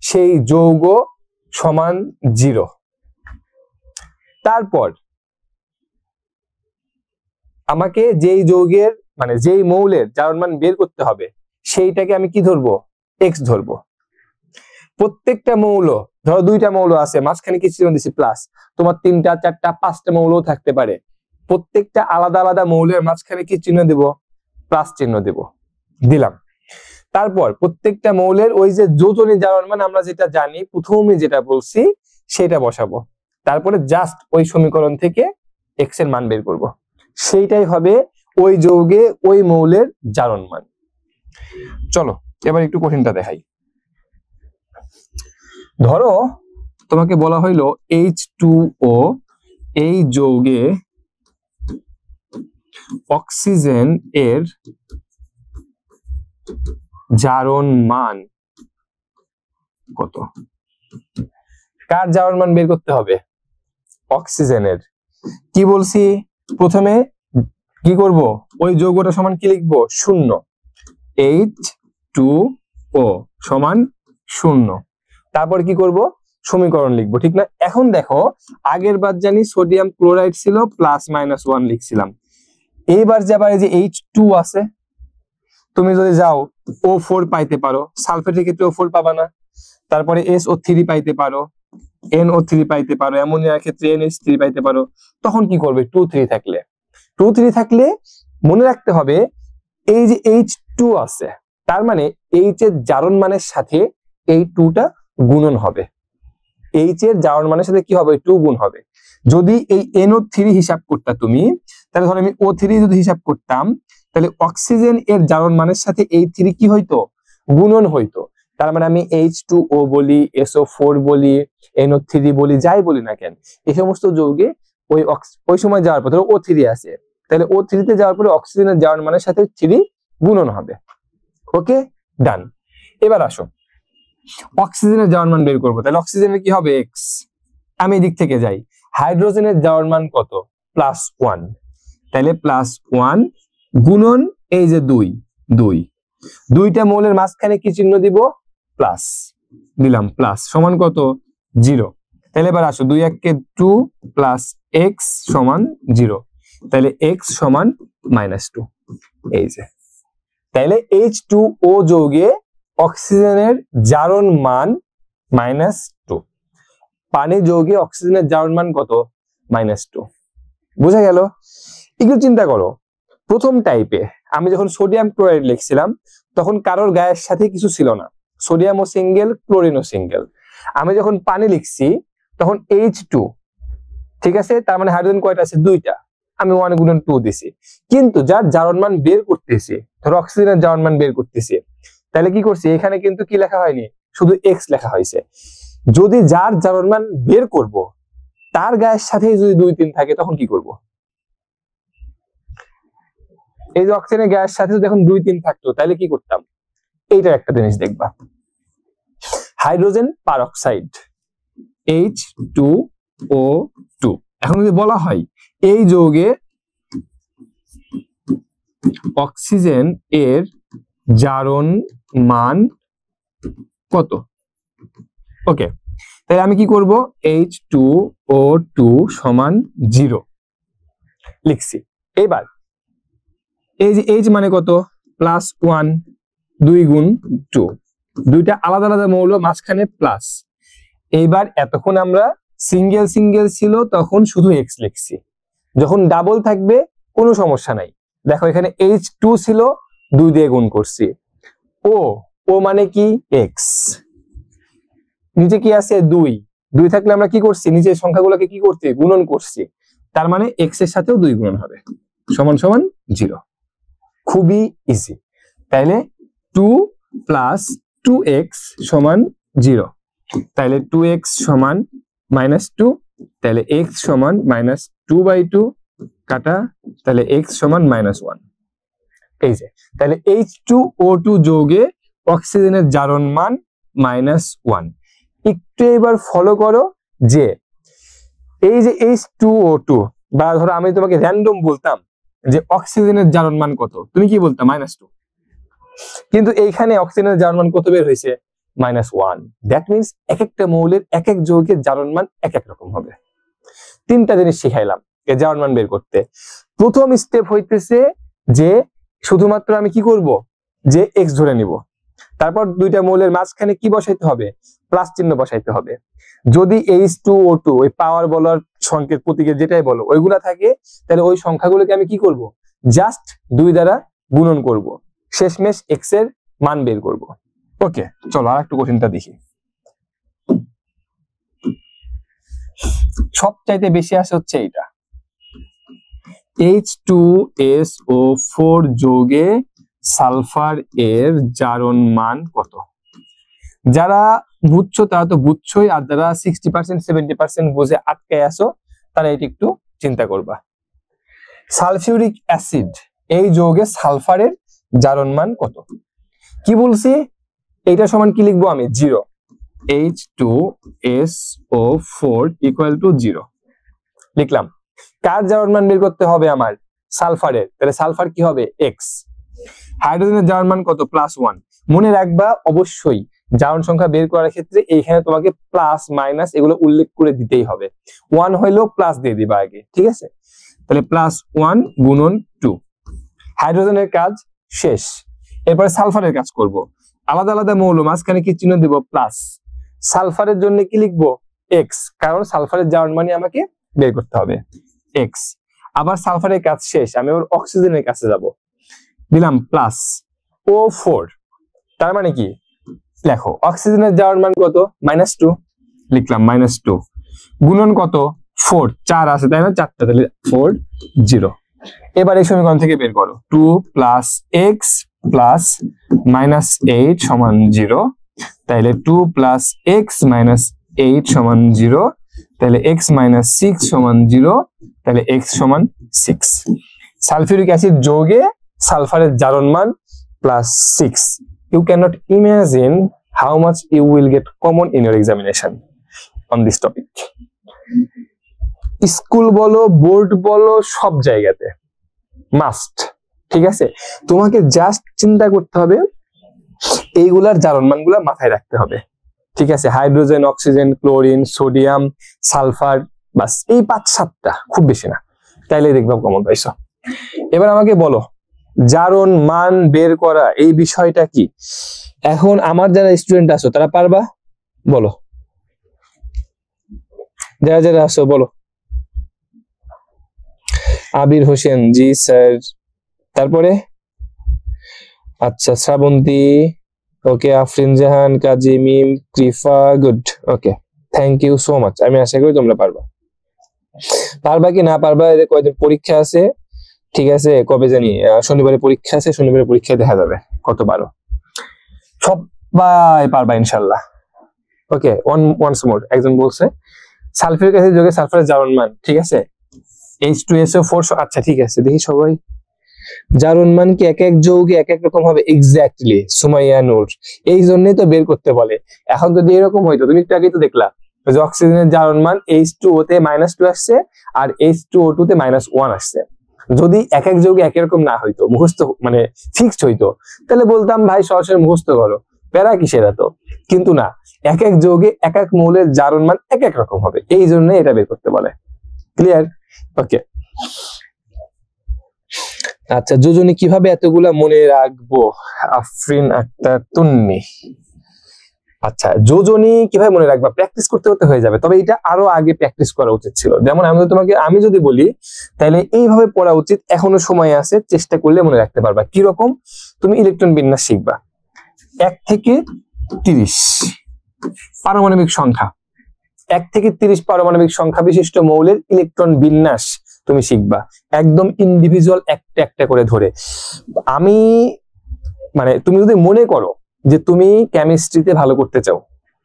সেই যৌগ সমান 0। তারপর আমাকে যেই যৌগের মানে যেই মৌলের জারণ মান বের করতে হবে সেইটাকে আমি কি ধরবো? এক্স ধরবো। প্রত্যেকটা মৌল, ধরো দুইটা মৌল আছে, মাঝখানে কি চিহ্ন দিছি প্লাস, তোমার 3টা 4টা 5টা মৌলও থাকতে পারে, প্রত্যেকটা আলাদা আলাদা মৌলের মাঝখানে কি চিহ্ন দেব? প্লাস চিহ্ন দেব, দিলাম। তারপর প্রত্যেকটা মৌলের ওই যে যোজনী জারণ মান আমরা যেটা জানি, প্রথমে যেটা বলছি সেটা বসাবো, তারপরে জাস্ট ওই সমীকরণ থেকে এক্স এর মান বের করব, সেইটাই হবে ওই যৌগে ওই মৌলের জারণ মান। চলো এবার একটু কঠিনটা দেখাই। ধরো তোমাকে বলা হইলো H2O, এই যৌগে অক্সিজেন এর জারণ মান কত? কার জারণ মান বের করতে হবে? অক্সিজেনের। কি বলছি? প্রথমে কি করব? ওই যৌগটা সমান কি লিখবো? 0। H2O সমান 0। তারপর কি করব? সমীকরণ লিখবো, ঠিক না? এখন দেখো আগের বার জানি সোডিয়াম ক্লোরাইড ছিল +-1 লিখছিলাম, এইবার যাবার এই যে H2 আছে, তুমি যদি যাও O4 পাইতে পারো, সালফেটের ক্ষেত্রে O4 পাবা না, তারপরে SO3 পাইতে পারো, NO3 পাইতে পারো, অ্যামোনিয়ার ক্ষেত্রে NH3 পাইতে পারো। তখন কি করবে? 2-3 থাকলে, 2-3 থাকলে মনে রাখতে হবে এই যে H2 আছে, তার মানে H এর জারণ মানের সাথে এই 2টা গুণন হবে, H এর জারণ মানের সাথে কি হবে? 2 গুণ হবে। যদি এই NO3 হিসাব করতে তুমি, তাহলে ধরো আমি O3 যদি হিসাব করতাম, তাহলে অক্সিজেন এর জারণ মানের সাথে এই 3 কি হইতো? গুণন হইতো। তার মানে আমি H2O বলি, SO4 বলি, NO3 বলি, যাই বলি না কেন, এই সমস্ত যৌগে ওই সময় যাওয়ার পর ধরো O3 আছে, তাহলে O3 তে যাওয়ার পরে অক্সিজেনের জারণ মানের সাথে 3 গুণন হবে। ওকে, ডান। এবার আসো অক্সিজেনের জারণ মান বের করবো, তাহলে অক্সিজেনের কি হবে? এক্স। আমি এদিক থেকে যাই, হাইড্রোজেনের জারণ মান কত? +1। তাহলে +1 গুণন এই যে 2, দুইটা মৌলের মাঝখানে কি চিহ্ন দিব? প্লাস দিলাম, প্লাস সমান কত? 0। তাহলে এবার আসো 2 1 কে 2 প্লাস এক্স সমান 0, তাহলে এক্স সমান -2। এই যে, তাহলে H2O যৌগে অক্সিজেনের জারণ মান -2, পানি যৌগে অক্সিজেনের জারণ মান কত? -2। বুঝা গেল? একটু চিন্তা করো, প্রথম টাইপে আমি যখন সোডিয়াম ক্লোরাইড লিখছিলাম তখন কারোর গায়ের সাথে কিছু ছিল না, সোডিয়ামও সিঙ্গেল ক্লোরিনও সিঙ্গেল। আমি যখন পানি লিখছি তখন H2, ঠিক আছে, তার মানে হাইড্রোজেন কয়টা আছে? দুইটা, আমি 1 × 2 দিছি। কিন্তু যার জারণ মান বের করতেছি, ধরো অক্সিজেনের জারণ মান বের করতেছি, তাহলে কি করছি, এখানে কিন্তু কি লেখা হয়নি, শুধু এক্স লেখা হয়েছে। যদি যার জারণ মান বের করব তার গায়ের সাথে যদি 2 3 থাকে তখন কি করব? এই যে অক্সিজেনের গ্যাসের সাথে যদি এখন 2 3 থাকতো তাহলে কি করতাম? এইটার একটা জিনিস দেখবা, হাইড্রোজেন পারঅক্সাইড H2O2। এখন যদি বলা হয় এই যৌগে অক্সিজেন এর জারণ মান কত? ওকে, তাহলে আমি কি করব, H2O2 সমান 0 লিখছি। এবার এই যে H মানে কত, +1, 2 × 2, দুইটা আলাদা আলাদা মৌল, মাঝখানে প্লাস। এইবার এতক্ষণ আমরা সিঙ্গেল সিঙ্গেল ছিল তখন শুধু এক্স লিখছি, যখন ডাবল থাকবে কোনো সমস্যা নাই। দেখো এখানে H2 ছিল, 2 দিয়ে গুণ করছি, ও মানে কি এক্স, নিচে কি আছে 2, 2 থাকলে আমরা কি করছি, নিচের সংখ্যাগুলোকে কি করছি, গুণন করছি, তার মানে এক্স এর সাথেও 2 গুণন হবে, সমান সমান 0। খুবই ইজি। তাইলে 2 + 2x সমান 0, তাইলে 2x সমান -2, তাহলে x সমান -2/2 কাটা, তাহলে x সমান -1। এই যে তাহলে H2O2 যৌগে অক্সিজেনের জারণ মান -1। একটু এবার ফলো করো যে এই যে H2O2, বা ধরো আমি তোমাকে র্যান্ডম বলতাম যে অক্সিজেনের জারণ মান কত, তুমি কি বলতা? -2। কিন্তু এইখানে অক্সিজেনের জারণ মান কত বের হয়েছে? -1। দ্যাট মিনস এক একটা মৌলের এক এক যৌগের জারণ মান এক এক রকম হবে। 3টা জিনিস শিখাইলাম এই জারণ মান বের করতে। প্রথম স্টেপ হইতেছে যে শুধুমাত্র আমি কি করব, যে এক্স ধরে নিব, তারপর দুইটা মৌলের মাঝখানে কি বসাইতে হবে, প্লাস চিহ্ন বসাইতে হবে। যদি H2O2 ওই পাওয়ার বলার সংকেত প্রতীকের যেটাই বলো ওইগুলা থাকে, তাহলে ওই সংখ্যাগুলোকে আমি কি করব, জাস্ট 2 দ্বারা গুণন করব, শেষমেশ এক্স এর মান বের করব। ওকে, চলো আর একটু কঠিনটা দেখি। সবচাইতে বেশি আসে হচ্ছে এইটা, H2SO4 যৌগে সালফার এর জারণ মান কত? যারা বুঝছো তারা তো বুঝছোই, আর যারা 60% 70% বুঝে আটকায় আসো তারা এটা একটু চিন্তা করবা। সালফিউরিক অ্যাসিড এই যৌগে সালফারের জারণ মান কত? কি বলছি, এইটা সমান কি লিখবো আমি, 0, H2SO4 = 0 লিখলাম। কার জারণ মান বের করতে হবে আমার? সালফারের, তাহলে সালফার কি হবে, এক্স। হাইড্রোজেনের জারণ মান কত, +1। মনে রাখবা অবশ্যই জারণ সংখ্যা বের করার ক্ষেত্রে এইখানে তোমাকে প্লাস মাইনাস এগুলো উল্লেখ করে দিতেই হবে, 1 হইলেও প্লাস দিয়ে দিবা আগে, ঠিক আছে। তাহলে +1 × 2, হাইড্রোজেনের কাজ শেষ। এরপরে সালফারের কাজ করব, আলাদা আলাদা মৌল, মাঝখানে কি চিহ্ন দিব, প্লাস। সালফারের জন্য কি লিখবো, এক্স, কারণ সালফারের জারণ মানে আমাকে বের করতে হবে, এক্স। আবার সালফারের কাজ শেষ, আমি ওর অক্সিজেনের কাছে যাব, দিলাম +O4, তার মানে কি, লেখো অক্সিজেনের জারণ মান কত, -2, লিখলাম -2, গুণন কত, 4, 4 আছে তাই না, 4টা, তাহলে 4, 0। এবার এই সমীকরণ থেকে বের করো, 2 + x + -8 সমান 0, তাহলে 2 + x - 8 সমান 0, তাহলে x - 6 সমান 0, তাহলে x সমান 6। সালফিউরিক অ্যাসিড যৌগে সালফারের জারণ মান +6। You cannot imagine how much you will get common in your examination on this topic. School বলো, বোর্ড বলো, সব জায়গাতে মাস্ট, ঠিক আছে। তোমাকে জাস্ট চিন্তা করতে হবে, এইগুলার জারণ মানগুলা মাথায় রাখতে হবে, ঠিক আছে। Hydrogen, oxygen, chlorine, sodium, sulphur, বাস এই 5-7টা, খুব বেশি না, তাইলে দেখবা কমন পাইছো। এবার আমাকে বলো জারণ মান বের করা এই বিষয়টা কি। এখন আমার যারা স্টুডেন্ট আছো তারা পারবা, বলো, যারা যারা আছো বলো। আবির হোসেন, জি স্যার। তারপরে আচ্ছা, শ্রাবন্তী, ওকে, আফরিন জাহান, কাজী মিম, কৃফা, good, okay, thank you so much. আমি আশা করি তোমরা পারবা। পারবা কি না পারবা, এদের কয়দিন পরীক্ষা আছে, ঠিক আছে, কবে জানি শনিবারে পরীক্ষা আছে, শনিবারে পরীক্ষায় দেখা যাবে কত পারো। সবাই পারবা ইনশাল্লাহ। ওকে, ওয়ান্স মোর, একজন বলছে সালফিউরিক অ্যাসিড যোগে সালফারের জারণ মান, ঠিক আছে, H2SO4। আচ্ছা ঠিক আছে, দেখি সবাই জারণ মান কি এক এক যৌগে এক এক রকম হবে? এক্স্যাক্টলি সুমাইয়া নূর, এই জন্যই তো বের করতে বলে। এখন যদি এরকম হইতো, তুমি একটু আগেই তো দেখলা যে অক্সিজেনের জারণ মান H2O তে -2 আসছে আর H2O2 তে -1 আসছে। যদি এক এক যৌগে একই রকম না হইতো, মুখস্থ মানে ফিক্সড হইতো, তাহলে বলতাম ভাই সরাসরি মুখস্থ করো, প্যারা কিসের এত। কিন্তু না, এক এক যৌগে এক এক মৌলের জারণ মান এক এক রকম হবে, এই জন্য এটা বের করতে বলে। ক্লিয়ার? ওকে, আচ্ছা, যোজনী কিভাবে এতগুলা মনে রাখবো? আফরিন আক্তার তুন্নি। আচ্ছা, যোজনী কিভাবে মনে রাখবা? প্র্যাকটিস করতে করতে হয়ে যাবে, তবে এটা আরো আগে প্র্যাকটিস করা উচিত ছিল। যেমন আমি যদি বলি তাহলে এইভাবে পড়া উচিত, এখনো সময় আছে, চেষ্টা করলে মনে রাখতে পারবা। কি রকম? তুমি ইলেকট্রন বিন্যাস শিখবা, 1 থেকে 30 পারমাণবিক সংখ্যা, 1 থেকে 30 পারমাণবিক সংখ্যা বিশিষ্ট মৌলের ইলেকট্রন বিন্যাস তুমি শিখবা, একদম ইন্ডিভিজুয়াল একটা একটা করে ধরে। আমি মানে তুমি যদি মনে করো যে তুমি কেমিস্ট্রিতে ভালো করতে চাও,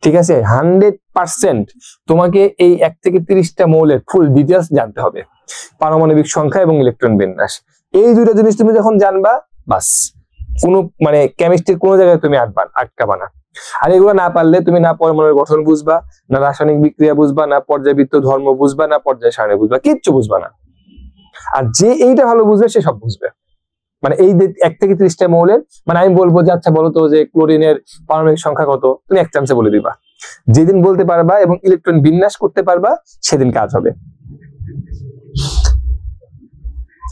ঠিক আছে, 100% তোমাকে এই 1 থেকে 30টা মৌলের ফুল ডিটেলস জানতে হবে, পারমাণবিক সংখ্যা এবং ইলেকট্রন বিন্যাস। এই দুইটা জিনিস তুমি যখন জানবা, বাস কোনো মানে কেমিস্ট্রির কোনো জায়গায় তুমি আটকাবা না। আর এগুলো না পারলে তুমি না পরমাণুর গঠন বুঝবা, না রাসায়নিক বিক্রিয়া বুঝবা, না পর্যায়বৃত্ত ধর্ম বুঝবা, না পর্যায় সারণী বুঝবা, কিচ্ছু বুঝবা না। আর যে এইটা ভালো বুঝবে সে সব বুঝবে। মানে এই 1 থেকে 30টা মৌলের, মানে আমি বলবো যে আচ্ছা বলো তো যে ক্লোরিনের পারমাণবিক সংখ্যা কত, তুমি এক চান্সে বলে দিবা। যেদিন বলতে পারবা এবং ইলেকট্রন বিন্যাস করতে পারবা, সেদিন কাজ হবে।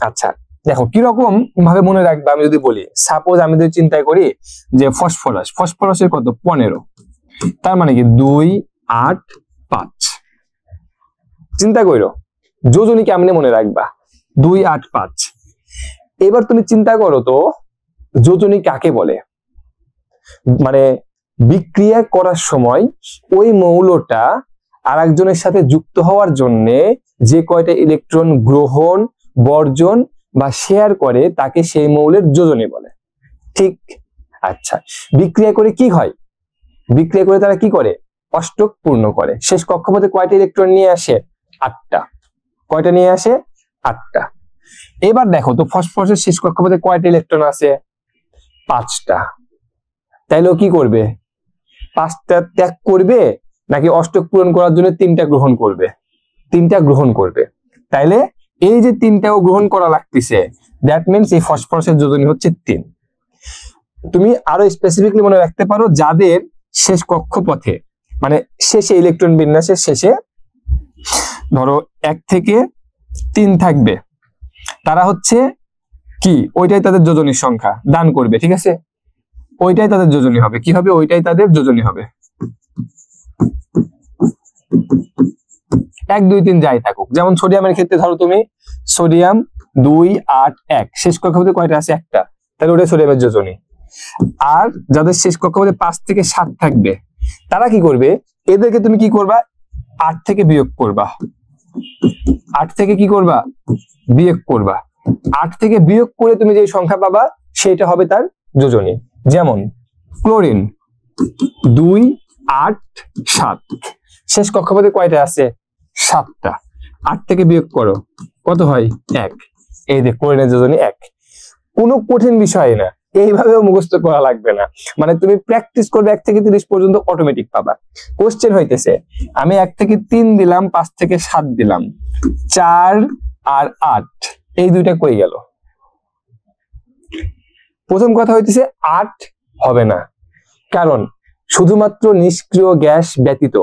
আচ্ছা দেখো কিরকম ভাবে মনে রাখবা। আমি যদি বলি, সাপোজ আমি যদি চিন্তা করি যে ফসফরাসের কত 15, তার মানে কি 2, 8, 5। চিন্তা করো যোজনী কেমনে মনে রাখবা, 2, 8, 5। এবার তুমি চিন্তা করো তো যোজনী কাকে বলে। মানে বিক্রিয়া করার সময় ওই মৌলটা আরেকজনের সাথে যুক্ত হওয়ার জন্য যে কয়টা ইলেকট্রন গ্রহণ, বর্জন বা শেয়ার করে তাকে সেই মৌলের যোজনী বলে, ঠিক? আচ্ছা, বিক্রিয়া করে কি হয়? বিক্রিয়া করে তারা কি করে? অষ্টক পূর্ণ করে। শেষ কক্ষপথে কয়টা ইলেকট্রন নিয়ে আসে? 8টা। কয়টা নিয়ে আসে? 8টা। এবার দেখো তো ফসফরাসের শেষ কক্ষপথে কয়টা ইলেকট্রন আছে? 5টা। তাইলে কি করবে? 5টা ত্যাগ করবে নাকি অষ্টক পূরণ করার জন্য 3টা গ্রহণ করবে? 3টা গ্রহণ করবে। তাইলে এই যে 3টাও গ্রহণ করা লাগতেছে, দ্যাট মিনস এই ফসফরাসের যোজনী হচ্ছে 3। তুমি আরো স্পেসিফিকলি মনে রাখতে পারো যাদের শেষ কক্ষপথে মানে শেষে ইলেকট্রন বিন্যাসের শেষে ধরো 1 থেকে 3 থাকবে, তারা হচ্ছে কি, ওইটাই তাদের যোজনীর সংখ্যা দান করবে, ঠিক আছে, ওইটাই তাদের যোজনী হবে। কি হবে? ওইটাই তাদের যোজনী হবে। 1, 2, 3 যাই থাকুক। যেমন সোডিয়ামের ক্ষেত্রে ধরো তুমি সোডিয়াম 2, 8, 1, শেষ কক্ষপথে কয়টা আছে? 1টা, তাহলে ওটাই সোডিয়ামের যোজনী। আর যাদের শেষ কক্ষপথে 5 থেকে 7 থাকবে, তারা কি করবে? এদেরকে তুমি কি করবা? 8 থেকে বিয়োগ করবা। 8 থেকে কি করবা? বিয়োগ করবা। 8 থেকে বিয়োগ করে তুমি যে সংখ্যা পাবা সেটা হবে তার যোজনী। যেমন ক্লোরিন 2, 8, 7, শেষ কক্ষপথে কয়টা আছে? 7টা। 8 থেকে বিয়োগ করো, কত হয়? 1। এই যে ক্লোরিনের যোজনী 1। কোনো কঠিন বিষয় না, এইভাবেও মুখস্থ করা লাগবে না। মানে তুমি প্র্যাকটিস করবে 1 থেকে 30 পর্যন্ত, অটোমেটিক পাবা। কোশ্চেন হইতেছে আমি 1 থেকে 3 দিলাম, 5 থেকে 7 দিলাম, 4 আর 8 এই দুইটা কই গেল? প্রথম কথা হইতেছে 8 হবে না, কারণ শুধুমাত্র নিষ্ক্রিয় গ্যাস ব্যতীত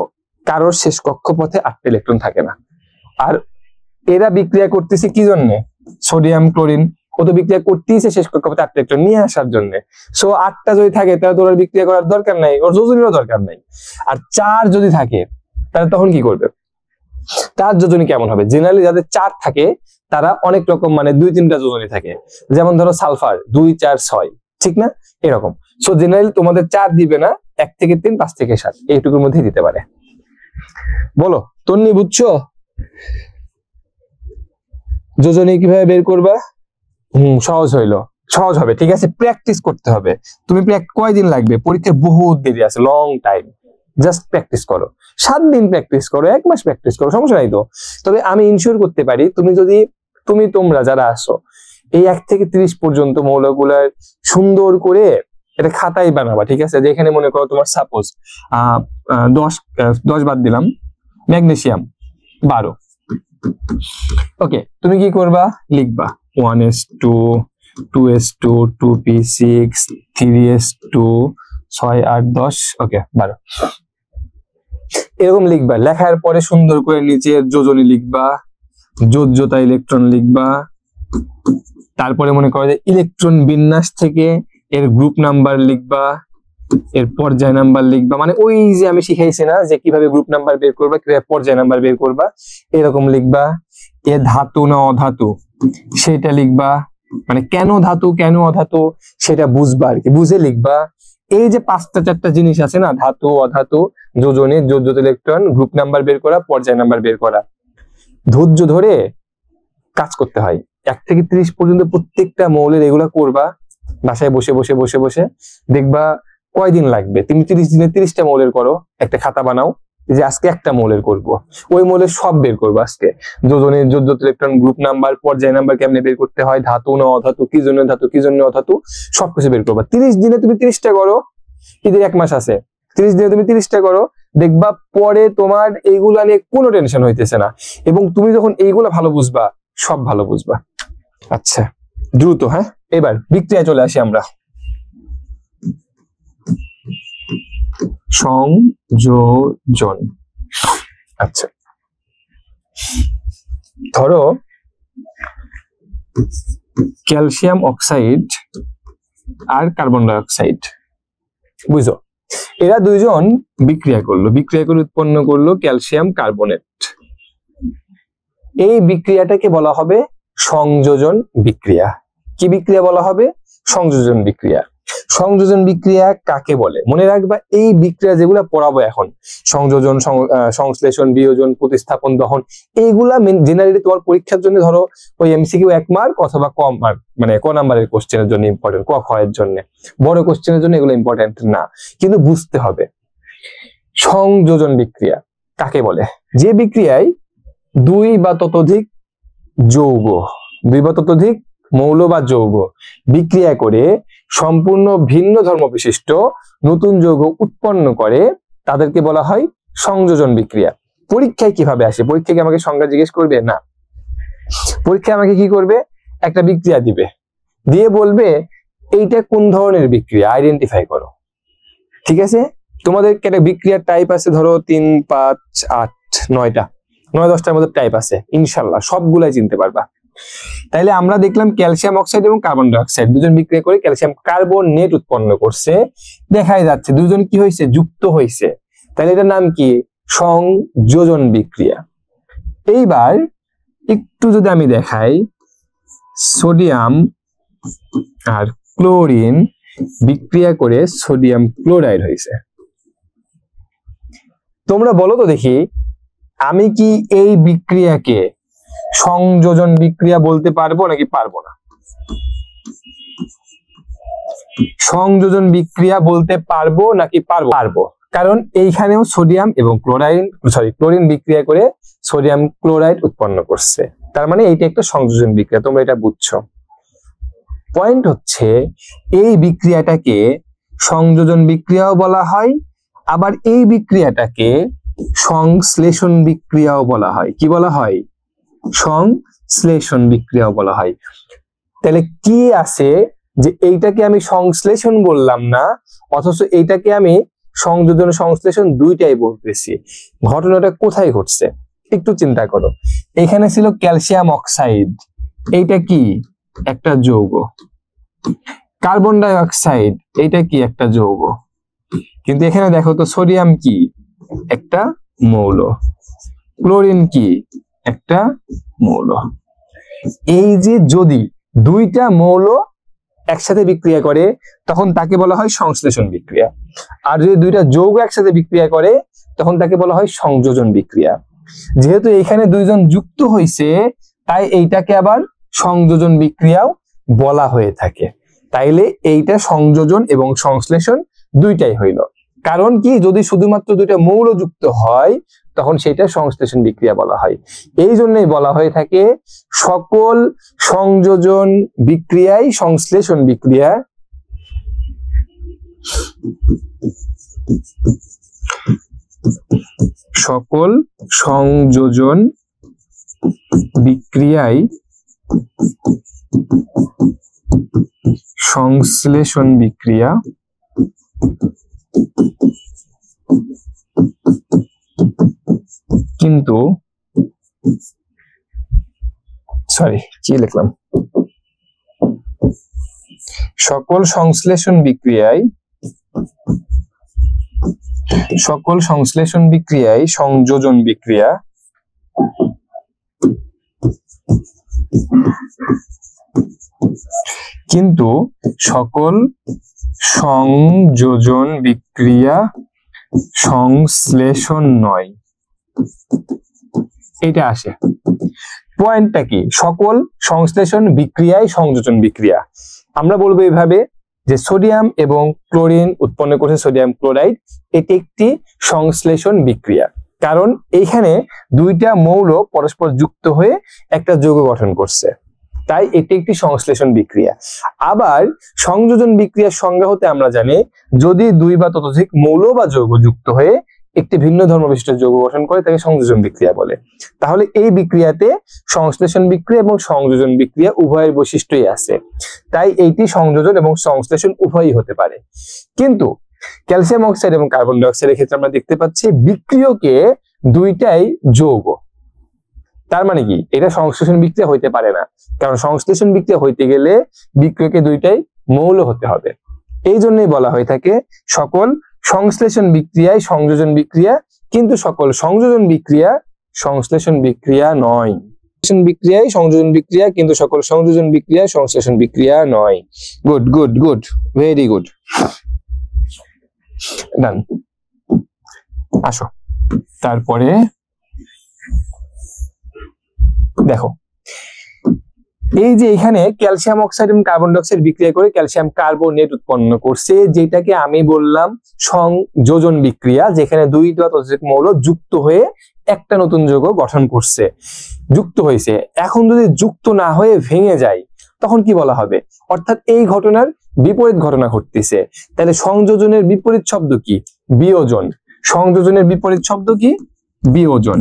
কারোর শেষ কক্ষপথে 8টা ইলেকট্রন থাকে না। আর এরা বিক্রিয়া করতেছে কি জন্য? সোডিয়াম ক্লোরিন কত বিক্রিয়া করতেইছে শেষ কক্ষপথে 8টা ইলেকট্রন নিয়ে আসার জন্য। সো 8টা যদি থাকে তাহলে তোর বিক্রিয়া করার দরকার নাই, ওর যোজনীরও দরকার নাই। আর 4 যদি থাকে তাহলে তখন কি করবে? তার যোজনী কেমন হবে? জেনারেলি যাদের 4 থাকে তারা অনেক রকম মানে 2-3টা যোজনী থাকে, যেমন ধরো সালফার 2, 4, 6, ঠিক না, এরকম। সো জেনারেলি তোমাদের 4 দিবে না, 1 থেকে 3, 5 থেকে 7 এইটুকুর মধ্যে দিতে পারে। বলো তন্নি, বুঝছো যোজনী কিভাবে বের করবা? সহজ হইলো, সহজ হবে, ঠিক আছে, প্র্যাকটিস করতে হবে। তুমি কয়দিন লাগবে? পরীক্ষার বহুত দেরি আছে, লং টাইম। জাস্ট প্র্যাকটিস করো, 7 দিন প্র্যাকটিস করো, 1 মাস প্র্যাকটিস করো, সমস্যা নাই তো। তবে আমি ইনশিওর করতে পারি তোমরা যারা আসো এই 1 থেকে 30 পর্যন্ত মৌলগুলার সুন্দর করে এটা খাতায় বানাবা, ঠিক আছে। যেখানে মনে করো তোমার সাপোজ 10 বাদ দিলাম, ম্যাগনেসিয়াম 12, ওকে, তুমি কি করবা? লিখবা 1s2, 2s2, 2p6, 3s2, 6, 8, 10, ওকে 12, এরকম লিখবা। লেখার পরে সুন্দর করে নিচের যোজনী লিখবা, যোজ্যতা ইলেকট্রন লিখবা। তারপরে মনে করো যে ইলেকট্রন বিন্যাস থেকে এর গ্রুপ নাম্বার লিখবা, এর পর্যায় নাম্বার লিখবা, মানে ওই যে আমি শিখাইছি না যে কিভাবে গ্রুপ নাম্বার বের করবা, কিভাবে পর্যায় নাম্বার বের করবা, এরকম লিখবা। এ ধাতু না অধাতু সেটা লিখবা, মানে কেন ধাতু কেন অধাতু সেটা বুঝবা আর কি, বুঝে লিখবা। এই যে 5টা 4টা জিনিস আছে না, ধাতু অধাতু, যোজনী, যোজ্যতা ইলেকট্রন, গ্রুপ নাম্বার বের করা, পর্যায় নাম্বার বের করা, ধৈর্য ধরে কাজ করতে হয়। 1 থেকে 30 পর্যন্ত প্রত্যেকটা মৌলের এগুলা করবা, বাসায় বসে বসে বসে বসে দেখবা কয়দিন লাগবে। তুমি 30 দিনে 30টা মৌলের করো, একটা খাতা বানাও যে আজকে একটা মৌলের করব, ওই মৌলের সব বের করবো আজকে, যোজনী, যোজ্যতা ইলেকট্রন, গ্রুপ নাম্বার, পর্যায় নাম্বার কেমনে বের করতে হয়, ধাতু না অধাতু, কি জন্য ধাতু কি জন্য অধাতু, সবকিছু বের করবা। 30 দিনে তুমি 30টা করো, ঈদের 1 মাস আছে, 30 দিনে তুমি 30টা করো, দেখবা পরে তোমার এইগুলা নিয়ে কোনো টেনশন হইতেছে না, এবং তুমি যখন এইগুলা ভালো বুঝবা সব ভালো বুঝবা। আচ্ছা দ্রুত, হ্যাঁ, এবার বিক্রিয়ায় চলে আসি আমরা। সংযোজন, আচ্ছা ধরো ক্যালসিয়াম অক্সাইড আর কার্বন ডাই অক্সাইড, বুঝো, এরা দুইজন বিক্রিয়া করে উৎপন্ন করলো ক্যালসিয়াম কার্বনেট। এই বিক্রিয়াটাকে বলা হবে সংযোজন বিক্রিয়া। কি বিক্রিয়া বলা হবে? সংযোজন বিক্রিয়া। সংযোজন বিক্রিয়া কাকে বলে মনে রাখবা, এই বিক্রিয়া যেগুলা পড়াবো এখন, সংযোজন, সংশ্লেষণ, বিয়োজন, প্রতিস্থাপন, দহন, এইগুলা জেনারেলি তোমার পরীক্ষার জন্য ধরো ওই এমসিকিউ 1 মার্ক অথবা কম মার্ক, মানে ক নাম্বারের কোশ্চেনের জন্য ইম্পর্টেন্ট, ক খ এর জন্য, বড় কোশ্চেনের জন্য এগুলো ইম্পর্টেন্ট না, কিন্তু বুঝতে হবে। সংযোজন বিক্রিয়া কাকে বলে? যে বিক্রিয়ায় 2 বা ততোধিক যৌগ, 2 বা ততোধিক মৌল বা যৌগ বিক্রিয়া করে সম্পূর্ণ ভিন্ন ধর্ম বিশিষ্ট নতুন যৌগ উৎপন্ন করে, তাদেরকে বলা হয় সংযোজন বিক্রিয়া। পরীক্ষায় কিভাবে আসে? পরীক্ষায় আমাকে সংজ্ঞা জিজ্ঞেস করবে না, পরীক্ষায় আমাকে কি করবে, একটা বিক্রিয়া দিবে, দিয়ে বলবে এইটা কোন ধরনের বিক্রিয়া, আইডেন্টিফাই করো, ঠিক আছে। তোমাদের একটা বিক্রিয়ার টাইপ আছে ধরো 3, 5, 8, 9টা, 9-10টার মধ্যে টাইপ আছে, ইনশাল্লাহ সবগুলাই চিনতে পারবা। তাইলে আমরা দেখলাম ক্যালসিয়াম অক্সাইড এবং কার্বন ডাই অক্সাইড দুজন বিক্রিয়া করে ক্যালসিয়াম কার্বনেট উৎপন্ন করছে, দেখাই যাচ্ছে দুজন কি হয়েছে, যুক্ত হয়েছে, তাহলে এটার নাম কি? সংযোজন বিক্রিয়া। এইবার একটু যদি আমি দেখাই, সোডিয়াম আর ক্লোরিন বিক্রিয়া করে সোডিয়াম ক্লোরাইড হয়েছে। তোমরা বলো তো দেখি, আমি কি এই বিক্রিয়াকে সংযোজন বিক্রিয়া বলতে পারবো নাকি পারবো না? সংযোজন বিক্রিয়া বলতে পারবো নাকি পারবো, কারণ এইখানেও সোডিয়াম এবং ক্লোরিন বিক্রিয়া করে সোডিয়াম ক্লোরাইড উৎপন্ন করছে, তার মানে এইটা একটা সংযোজন বিক্রিয়া, তোমরা এটা বুঝছো। পয়েন্ট হচ্ছে এই বিক্রিয়াটাকে সংযোজন বিক্রিয়াও বলা হয়, আবার এই বিক্রিয়াটাকে সংশ্লেষণ বিক্রিয়াও বলা হয়। কি বলা হয়? সংশ্লেষণ বিক্রিয়াও বলা হয়। তাহলে কি আছে যে এইটাকে আমি সংশ্লেষণ বললাম না, অথচ এইটাকে আমি সংযোজন সংশ্লেষণ দুইটাই বলতেছি। ঘটনাটা কোথায় ঘটছে একটু চিন্তা করো। এখানে ছিল ক্যালসিয়াম অক্সাইড, এইটা কি? একটা যৌগ। কার্বন ডাই অক্সাইড, এইটা কি? একটা যৌগ। কিন্তু এখানে দেখো তো সোডিয়াম কি? একটা মৌল। ক্লোরিন কি? একটা মৌল। এই যে যদি দুইটা মৌল একসাথে বিক্রিয়া করে তখন তাকে বলা হয় সংশ্লেষণ বিক্রিয়া, আর যদি দুইটা যৌগ একসাথে বিক্রিয়া করে তখন তাকে বলা হয় সংযোজন বিক্রিয়া। যেহেতু এখানে দুইজন যুক্ত হয়েছে তাই এইটাকে আবার সংযোজন বিক্রিয়াও বলা হয়ে থাকে। তাইলে এইটা সংযোজন এবং সংশ্লেষণ দুইটাই হইল। কারণ কি, যদি শুধুমাত্র দুইটা মৌল যুক্ত হয় তখন সেটা সংশ্লেষণ বিক্রিয়া বলা হয়। এই জন্যই বলা হয়ে থাকে সকল সংযোজন বিক্রিয়াই সংশ্লেষণ বিক্রিয়া, সকল সংযোজন বিক্রিয়াই সংশ্লেষণ বিক্রিয়া, কিন্তু কি লিখলাম, সকল সংশ্লেষণ বিক্রিয়ায় সংযোজন বিক্রিয়া, কিন্তু সকল সংযোজন বিক্রিয়া সংশ্লেষণ নয়। এটা আসে। পয়েন্টটা কি, সকল সংশ্লেষণ বিক্রিয়াই সংযোজন বিক্রিয়া। আমরা বলবো এইভাবে যে সোডিয়াম এবং ক্লোরিন উৎপন্ন করছে সোডিয়াম ক্লোরাইড, এটি একটি সংশ্লেষণ বিক্রিয়া, কারণ এইখানে দুইটা মৌল পরস্পর যুক্ত হয়ে একটা যৌগ গঠন করছে, তাই এটি একটি সংশ্লেষণ বিক্রিয়া। আবার সংযোজন বিক্রিয়ার সংজ্ঞা হতে আমরা জানি যদি দুই বা ততোধিক মৌল বা যৌগ যুক্ত হয়ে একটি ভিন্ন ধর্ম বিশিষ্ট যৌগ গঠন করে তাকে সংযোজন বিক্রিয়া বলে। তাহলে এই বিক্রিয়াতে সংশ্লেষণ বিক্রিয়া এবং সংযোজন বিক্রিয়া উভয়ের বৈশিষ্ট্যই আছে, তাই এইটি সংযোজন এবং সংশ্লেষণ উভয়ই হতে পারে। কিন্তু ক্যালসিয়াম অক্সাইড এবং কার্বন ডাই অক্সাইডের ক্ষেত্রে আমরা দেখতে পাচ্ছি বিক্রিয়কে দুইটাই যৌগ। তার মানে কি, এটা সংশ্লেষণ বিক্রিয়া হইতে পারে না, কারণ সংশ্লেষণ বিক্রিয়া হইতে গেলে বিক্রিয়কে দুইটাই মৌল হতে হবে। এই জন্যই বলা হয়ে থাকে সকল সংশ্লেষণ বিক্রিয়ায় সংযোজন বিক্রিয়া, কিন্তু সকল সংযোজন বিক্রিয়া সংশ্লেষণ বিক্রিয়া নয়। বিক্রিয়ায় সংযোজন বিক্রিয়া, কিন্তু সকল সংযোজন বিক্রিয়া সংশ্লেষণ বিক্রিয়া নয়। Good good good, very good, done. আসো তারপরে দেখো, এই যে এখানে ক্যালসিয়াম অক্সাইড এবং কার্বন ডাই অক্সাইড বিক্রিয়া করে ক্যালসিয়াম কার্বনেট উৎপন্ন করছে, যেটাকে আমি বললাম সংযোজন বিক্রিয়া, যেখানে দুই বা ততোধিক মৌল যুক্ত হয়ে একটা নতুন যৌগ গঠন করছে, যুক্ত হয়েছে। এখন যদি যুক্ত না হয়ে ভেঙে যায় তখন কি বলা হবে? অর্থাৎ এই ঘটনার বিপরীত ঘটনা ঘটতেছে। তাহলে সংযোজনের বিপরীত শব্দ কি? বিয়োজন। সংযোজনের বিপরীত শব্দ কি? বিয়োজন।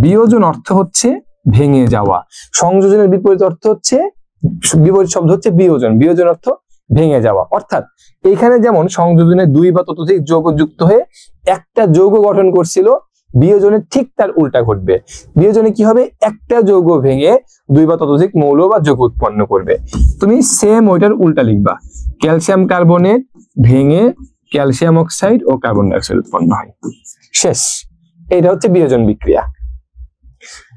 বিয়োজন অর্থ হচ্ছে ভেঙে যাওয়া। সংযোজনের বিপরীত অর্থ হচ্ছে, বিপরীত শব্দ হচ্ছে বিয়োজন। বিয়োজন অর্থ ভেঙে যাওয়া। অর্থাৎ এখানে যেমন সংযোজনে দুই বা ততোধিক যৌগ যুক্ত হয়ে একটা যৌগ গঠন করছিল, বিয়োজনে ঠিক তার উল্টা ঘটবে। বিয়োজনে কি হবে? একটা যৌগ ভেঙে দুই বা ততোধিক মৌল বা যৌগ উৎপন্ন করবে। তুমি সেম ওইটার উল্টা লিখবা, ক্যালসিয়াম কার্বনেট ভেঙে ক্যালসিয়াম অক্সাইড ও কার্বন ডাই অক্সাইড উৎপন্ন হয়। শেষ। এটা হচ্ছে বিয়োজন বিক্রিয়া।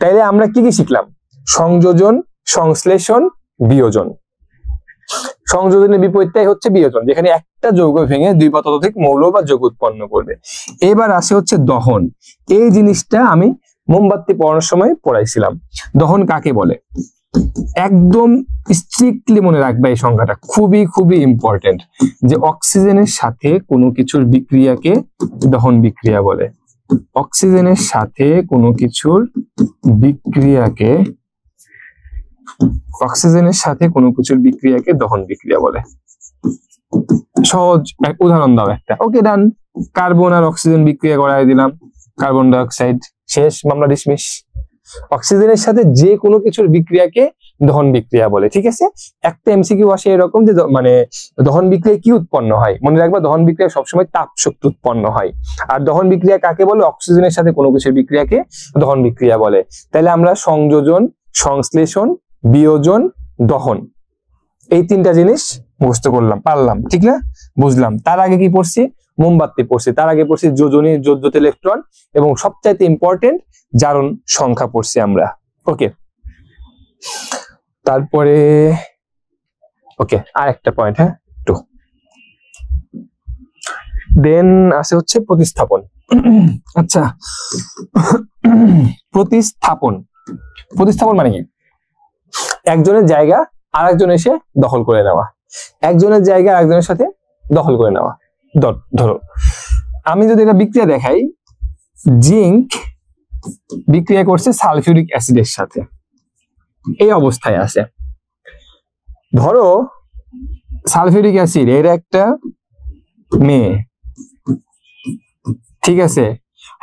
তাইলে আমরা কি কি শিখলাম? সংযোজন, সংশ্লেষণ, বিয়োজন। সংযোজনের বিপরীতটাই হচ্ছে বিয়োজন, যেখানে একটা যৌগ ভেঙে দুই বা ততোধিক মৌল বা যৌগ উৎপন্ন করবে। এবার আসে হচ্ছে দহন। এই জিনিসটা আমি মোমবাতি পড়ানোর সময় পড়াইছিলাম। দহন কাকে বলে? একদম স্ট্রিক্টলি মনে রাখবে এই সংজ্ঞাটা, খুবই খুবই ইম্পর্টেন্ট, যে অক্সিজেনের সাথে কোনো কিছুর বিক্রিয়াকে দহন বিক্রিয়া বলে। অক্সিজেনের সাথে কোনো কিছুর বিক্রিয়াকে, অক্সিজেনের সাথে কোনো কিছুর বিক্রিয়াকে দহন বিক্রিয়া বলে। সহজ এক উদাহরণ দাও একটা। ওকে, ডান। কার্বন আর অক্সিজেন বিক্রিয়া করাই দিলাম, কার্বন ডাই অক্সাইড। শেষ, মামলা ডিসমিস। অক্সিজেনের সাথে যে কোনো কিছুর বিক্রিয়াকে দহন বিক্রিয়া বলে। ঠিক আছে, একটা এমসিকিউ আসে এরকম যে মানে দহন বিক্রিয়া কি উৎপন্ন হয়? মনে রাখবা, দহন বিক্রিয়া সবসময় তাপ শক্তি উৎপন্ন হয়। আর দহন বিক্রিয়া কাকে বলে? অক্সিজেনের সাথে কোনো কিছুর বিক্রিয়াকে দহন বিক্রিয়া বলে। তাহলে আমরা সংযোজন, সংশ্লেষণ, বিয়োজন, দহন, এই তিনটা জিনিস মুখস্থ করলাম, পারলাম, ঠিক না? বুঝলাম। তার আগে কি পড়ছি? মোমবাতি পড়ছি। তার আগে পড়ছি যোজনী, যোজ্যত ইলেকট্রন, এবং সবচাইতে ইম্পর্টেন্ট জারণ সংখ্যা পড়ছি আমরা। ওকে, তারপরে ওকে আর একটা পয়েন্ট, হ্যাঁ একটু দেন আছে হচ্ছে প্রতিস্থাপন। আচ্ছা প্রতিস্থাপন প্রতিস্থাপন মানে কি? একজনের জায়গা আর একজন এসে দখল করে নেওয়া, একজনের জায়গা আরেকজনের সাথে দখল করে নেওয়া। ধরো আমি যদি এটা বিক্রিয়া দেখাই, জিঙ্ক বিক্রিয়া করছে সালফিউরিক অ্যাসিডের সাথে, এই অবস্থায় আছে। ধরো সালফিউরিক অ্যাসিড এর একটা মেয়ে, ঠিক আছে,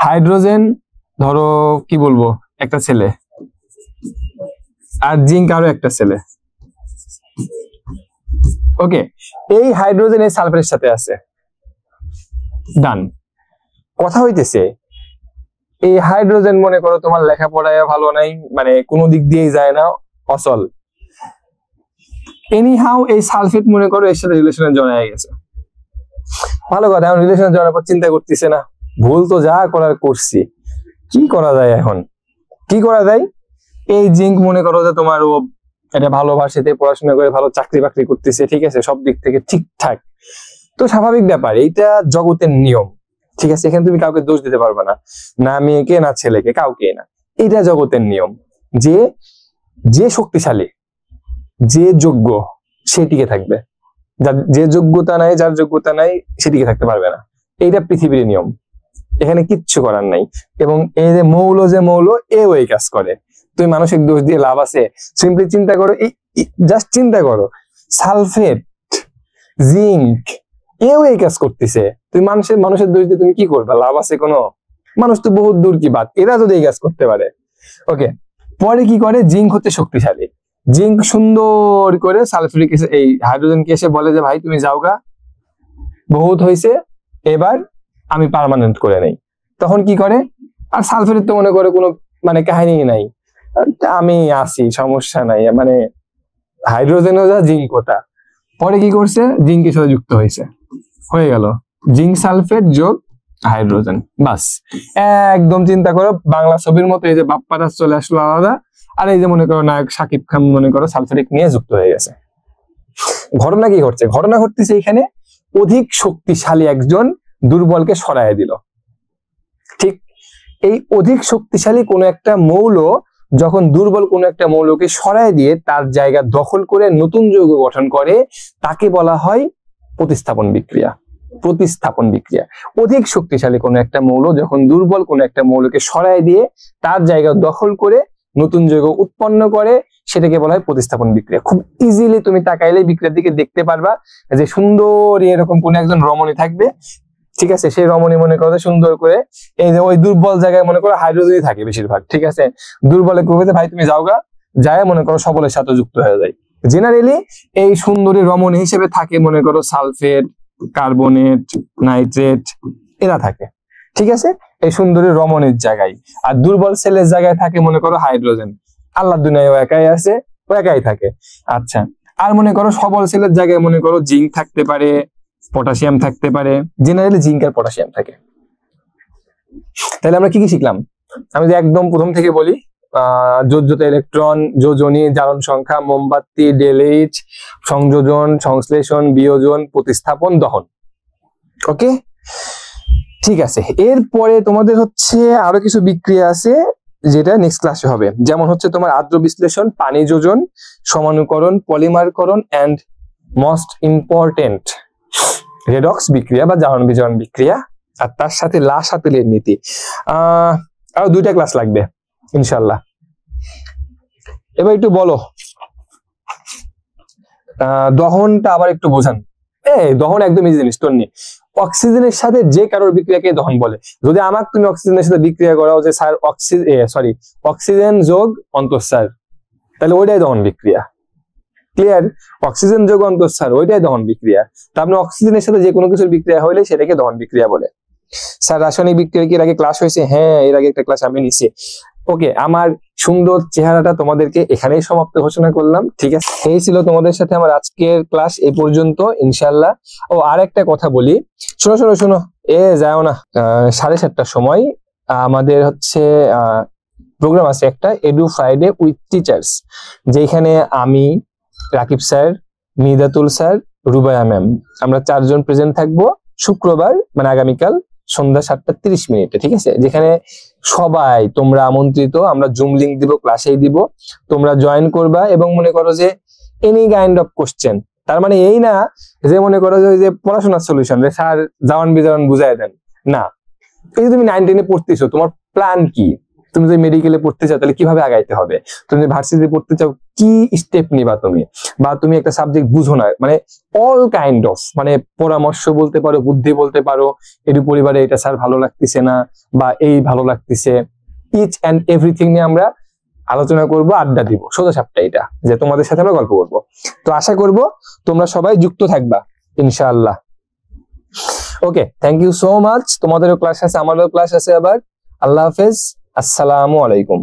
হাইড্রোজেন ধরো কি বলবো একটা ছেলে, আর জিঙ্ক আরো একটা ছেলে। ওকে, এই হাইড্রোজেন এই সালফারের সাথে আছে, ডান। কথা হইতেছে এই হাইড্রোজেন মনে করো তোমার লেখাপড়ায় ভালো নাই, মানে কোনো দিক দিয়েই যায় না, অচল। এনিহাউ এই সালফেট মনে করো এর সাথে রিলেশনে জড়ায় গেছে, ভালো কথা। এখন রিলেশনে জড়ার পর চিন্তা করতেছে না, ভুল তো যা করার করছি, কি করা যায় এখন, কি করা যায়? এই জিঙ্ক মনে করো যে তোমার ও এটা ভালোবাসেতে পড়াশোনা করে ভালো চাকরি বাকরি করতেছে, ঠিক আছে, সব দিক থেকে ঠিকঠাক, তো স্বাভাবিক ব্যাপার, এইটা জগতের নিয়ম, ঠিক আছে। এখানে তুমি কাউকে দোষ দিতে পারবে না, না মেয়েকে না ছেলেকে, কাউকে না, এটা জগতের নিয়ম যে যে শক্তিশালী যে যোগ্য সে টিকে থাকবে, যার যে যোগ্যতা নাই, যার যোগ্যতা নাই সে টিকে থাকতে পারবে না, এইটা পৃথিবীর নিয়ম, এখানে কিচ্ছু করার নাই। এবং এই যে মৌল এও এই কাজ করে, তুমি মানসিক দোষ দিয়ে লাভ আছে? সিম্পলি চিন্তা করো, জাস্ট চিন্তা করো, সালফেট জিঙ্ক এও এই কাজ করতেছে, তুমি মানুষের দোষ দিয়ে তুমি কি করবে, লাভ আছে কোনো? মানুষ তো বহুত দূর কি বাত, এরা যদি এই কাজ করতে পারে। ওকে, পরে কি করে, জিঙ্ক হচ্ছে শক্তিশালী, জিঙ্ক সুন্দর করে সালফিউরিক এই হাইড্রোজেনকে এসে বলে যে ভাই তুমি যাওগা, বহুত হয়েছে, এবার আমি পার্মানেন্ট করে নেই। তখন কি করে, আর সালফারের তো মনে করে কোনো মানে কাহিনী নাই, আমি আসি, সমস্যা নাই, মানে হাইড্রোজেনও যা জিঙ্ক ওটা। পরে কি করছে, জিঙ্কের সাথে যুক্ত হয়েছে, হয়ে গেল জিঙ্ক সালফেট যোগ হাইড্রোজেন, বাস। একদম চিন্তা করো বাংলা ছবির মতো, এই যে বাপ্পাটা চলে আসলো আলাদা, আর এই যে মনে করো নায়ক শাকিব খান মনে করো সালফারিক নিয়ে যুক্ত হয়ে গেছে। ঘটনা কি ঘটছে, ঘটনা ঘটতেছে এখানে অধিক শক্তিশালী একজন দুর্বলকে সরায় দিল। ঠিক এই অধিক শক্তিশালী কোন একটা মৌল যখন দুর্বল কোন একটা মৌলকে সরায় দিয়ে তার জায়গা দখল করে নতুন যৌগ গঠন করে, তাকে বলা হয় প্রতিস্থাপন বিক্রিয়া। প্রতিস্থাপন বিক্রিয়া, অধিক শক্তিশালী কোন একটা মৌল যখন দুর্বল কোন একটা মৌলকে সরায় দিয়ে তার জায়গা দখল করে নতুন যৌগ উৎপন্ন করে, সেটাকে বলা হয় প্রতিস্থাপন বিক্রিয়া। খুব ইজিলি তুমি তাকাইলে বিক্রিয়ার দিকে দেখতে পারবা যে সুন্দর এরকম কোন একজন রমণী থাকবে, ঠিক আছে, সেই রমণী মনে করো সুন্দর করে এই যে ওই দুর্বল জায়গায় মনে করো হাইড্রোজেনই থাকে বেশিরভাগ, ঠিক আছে, দুর্বলে করবে যে ভাই তুমি যাওগা, যায় মনে করো সবলের সাথে যুক্ত হয়ে যায়। জেনারেলি এই সুন্দরী রমণী হিসেবে থাকে মনে করো সালফেট, কার্বনেট, নাইট্রেট, এরা থাকে, ঠিক আছে, এই সুন্দরী রমণীর জায়গায়। আর দুর্বল সেলের জায়গায় থাকে মনে করো হাইড্রোজেন, আল্লাহ দুনিয়ায় ও একাই আছে, ও একাই থাকে। আচ্ছা, আর মনে করো সবল সেলের জায়গায় মনে করো জিঙ্ক থাকতে পারে, পটাশিয়াম থাকতে পারে, জেনারেলি জিঙ্ক আর পটাশিয়াম থাকে। তাহলে আমরা কি কি শিখলাম, আমি যে একদম প্রথম থেকে বলি, যোজ্যতা ইলেকট্রন, যোজনী, জারণ সংখ্যা, মোমবাতি, ডেলএইচ, সংযোজন, সংশ্লেষণ, বিয়োজন, প্রতিস্থাপন, দহন। ওকে, ঠিক আছে। এরপরে তোমাদের হচ্ছে আরো কিছু বিক্রিয়া আছে যেটা নেক্সট ক্লাসে হবে, যেমন হচ্ছে তোমার আদ্র বিশ্লেষণ, পানি যোজন, সমানুকরণ, পলিমারকরণ, এন্ড মোস্ট ইম্পর্টেন্ট রেডক্স বিক্রিয়া বা জারণ বিজারণ বিক্রিয়া, আর তার সাথে লা শাপেলের নীতি। আরো 2টা ক্লাস লাগবে ইনশাল্লাহ। এবার একটু বলো দহনটা আবার একটু বোঝান। দহন একদম ইজি জিনিস, তোর নিয়ে অক্সিজেনের সাথে যে কারোর বিক্রিয়াকে দহন বলে। যদি আমাকে তুমি অক্সিজেনের সাথে বিক্রিয়া করাও যে স্যার অক্সিজেন যোগ অন্তঃসার, তাহলে ওইটাই দহন বিক্রিয়া। ক্লিয়ার? অক্সিজেন যোগ অন্তঃসার ওইটাই দহন বিক্রিয়া। তা আপনি অক্সিজেনের সাথে যে কোনো কিছুর বিক্রিয়া হইলে সেটাকে দহন বিক্রিয়া বলে। স্যার রাসায়নিক বিক্রিয়া কি এর আগে ক্লাস হয়েছে? হ্যাঁ, এর আগে একটা ক্লাস আমি নিছি। ওকে, আমার সুন্দর চেহারাটা তোমাদেরকে এখানেই সমাপ্ত ঘোষণা করলাম। ঠিক আছে, এই ছিল তোমাদের সাথে আমার আজকের ক্লাস এ পর্যন্ত ইনশাল্লাহ। ও আর একটা কথা বলি, শোনো, যাও না, 7:30টার সময় আমাদের হচ্ছে প্রোগ্রাম আছে একটা, এডু ফ্রাইডে উইথ টিচার্স, যেখানে আমি, রাকিব স্যার, নিদাতুল স্যার, রুবায়া ম্যাম, আমরা 4 জন প্রেজেন্ট থাকবো শুক্রবার মানে আগামীকাল সন্ধ্যা 7:30 ঠিক আছে? যেখানে সবাই তোমরা আমন্ত্রিত, আমরা জুম লিংক দিব, ক্লাসেই দিব, তোমরা জয়েন করবা এবং মনে করো যে এনি কাইন্ড অফ কোশ্চেন, তার মানে এই না যে মনে করো যে পড়াশোনার সলিউশন যে স্যার জাওয়ান বিজাওয়ান বুঝাই দেন, না। এই যে তুমি 9-10 এ পড়তেছো, তোমার প্ল্যান কি? তুমি যদি মেডিকেলে পড়তে চাও তাহলে কিভাবে আগাইতে হবে, তুমি যদি ভার্সিটিতে পড়তে চাও কি স্টেপ নিবা তুমি, বা তুমি একটা সাবজেক্ট বুঝো না, মানে অল কাইন্ড অফ মানে পরামর্শ বলতে পারো, বুদ্ধি বলতে পারো, এর পরিবারে এটা স্যার ভালো লাগতেছে না বা এই ভালো লাগতেছে, ইচ এন্ড এভরিথিং নিয়ে আমরা আলোচনা করব, আড্ডা দিব, সোজা সাপটা এটা যে তোমাদের সাথে আমরা গল্প করবো। তো আশা করব তোমরা সবাই যুক্ত থাকবা ইনশাআল্লাহ। ওকে, থ্যাংক ইউ সো মাচ। তোমাদেরও ক্লাস আছে, আমারও ক্লাস আছে আবার। আল্লাহ হাফেজ, আসসালামু আলাইকুম।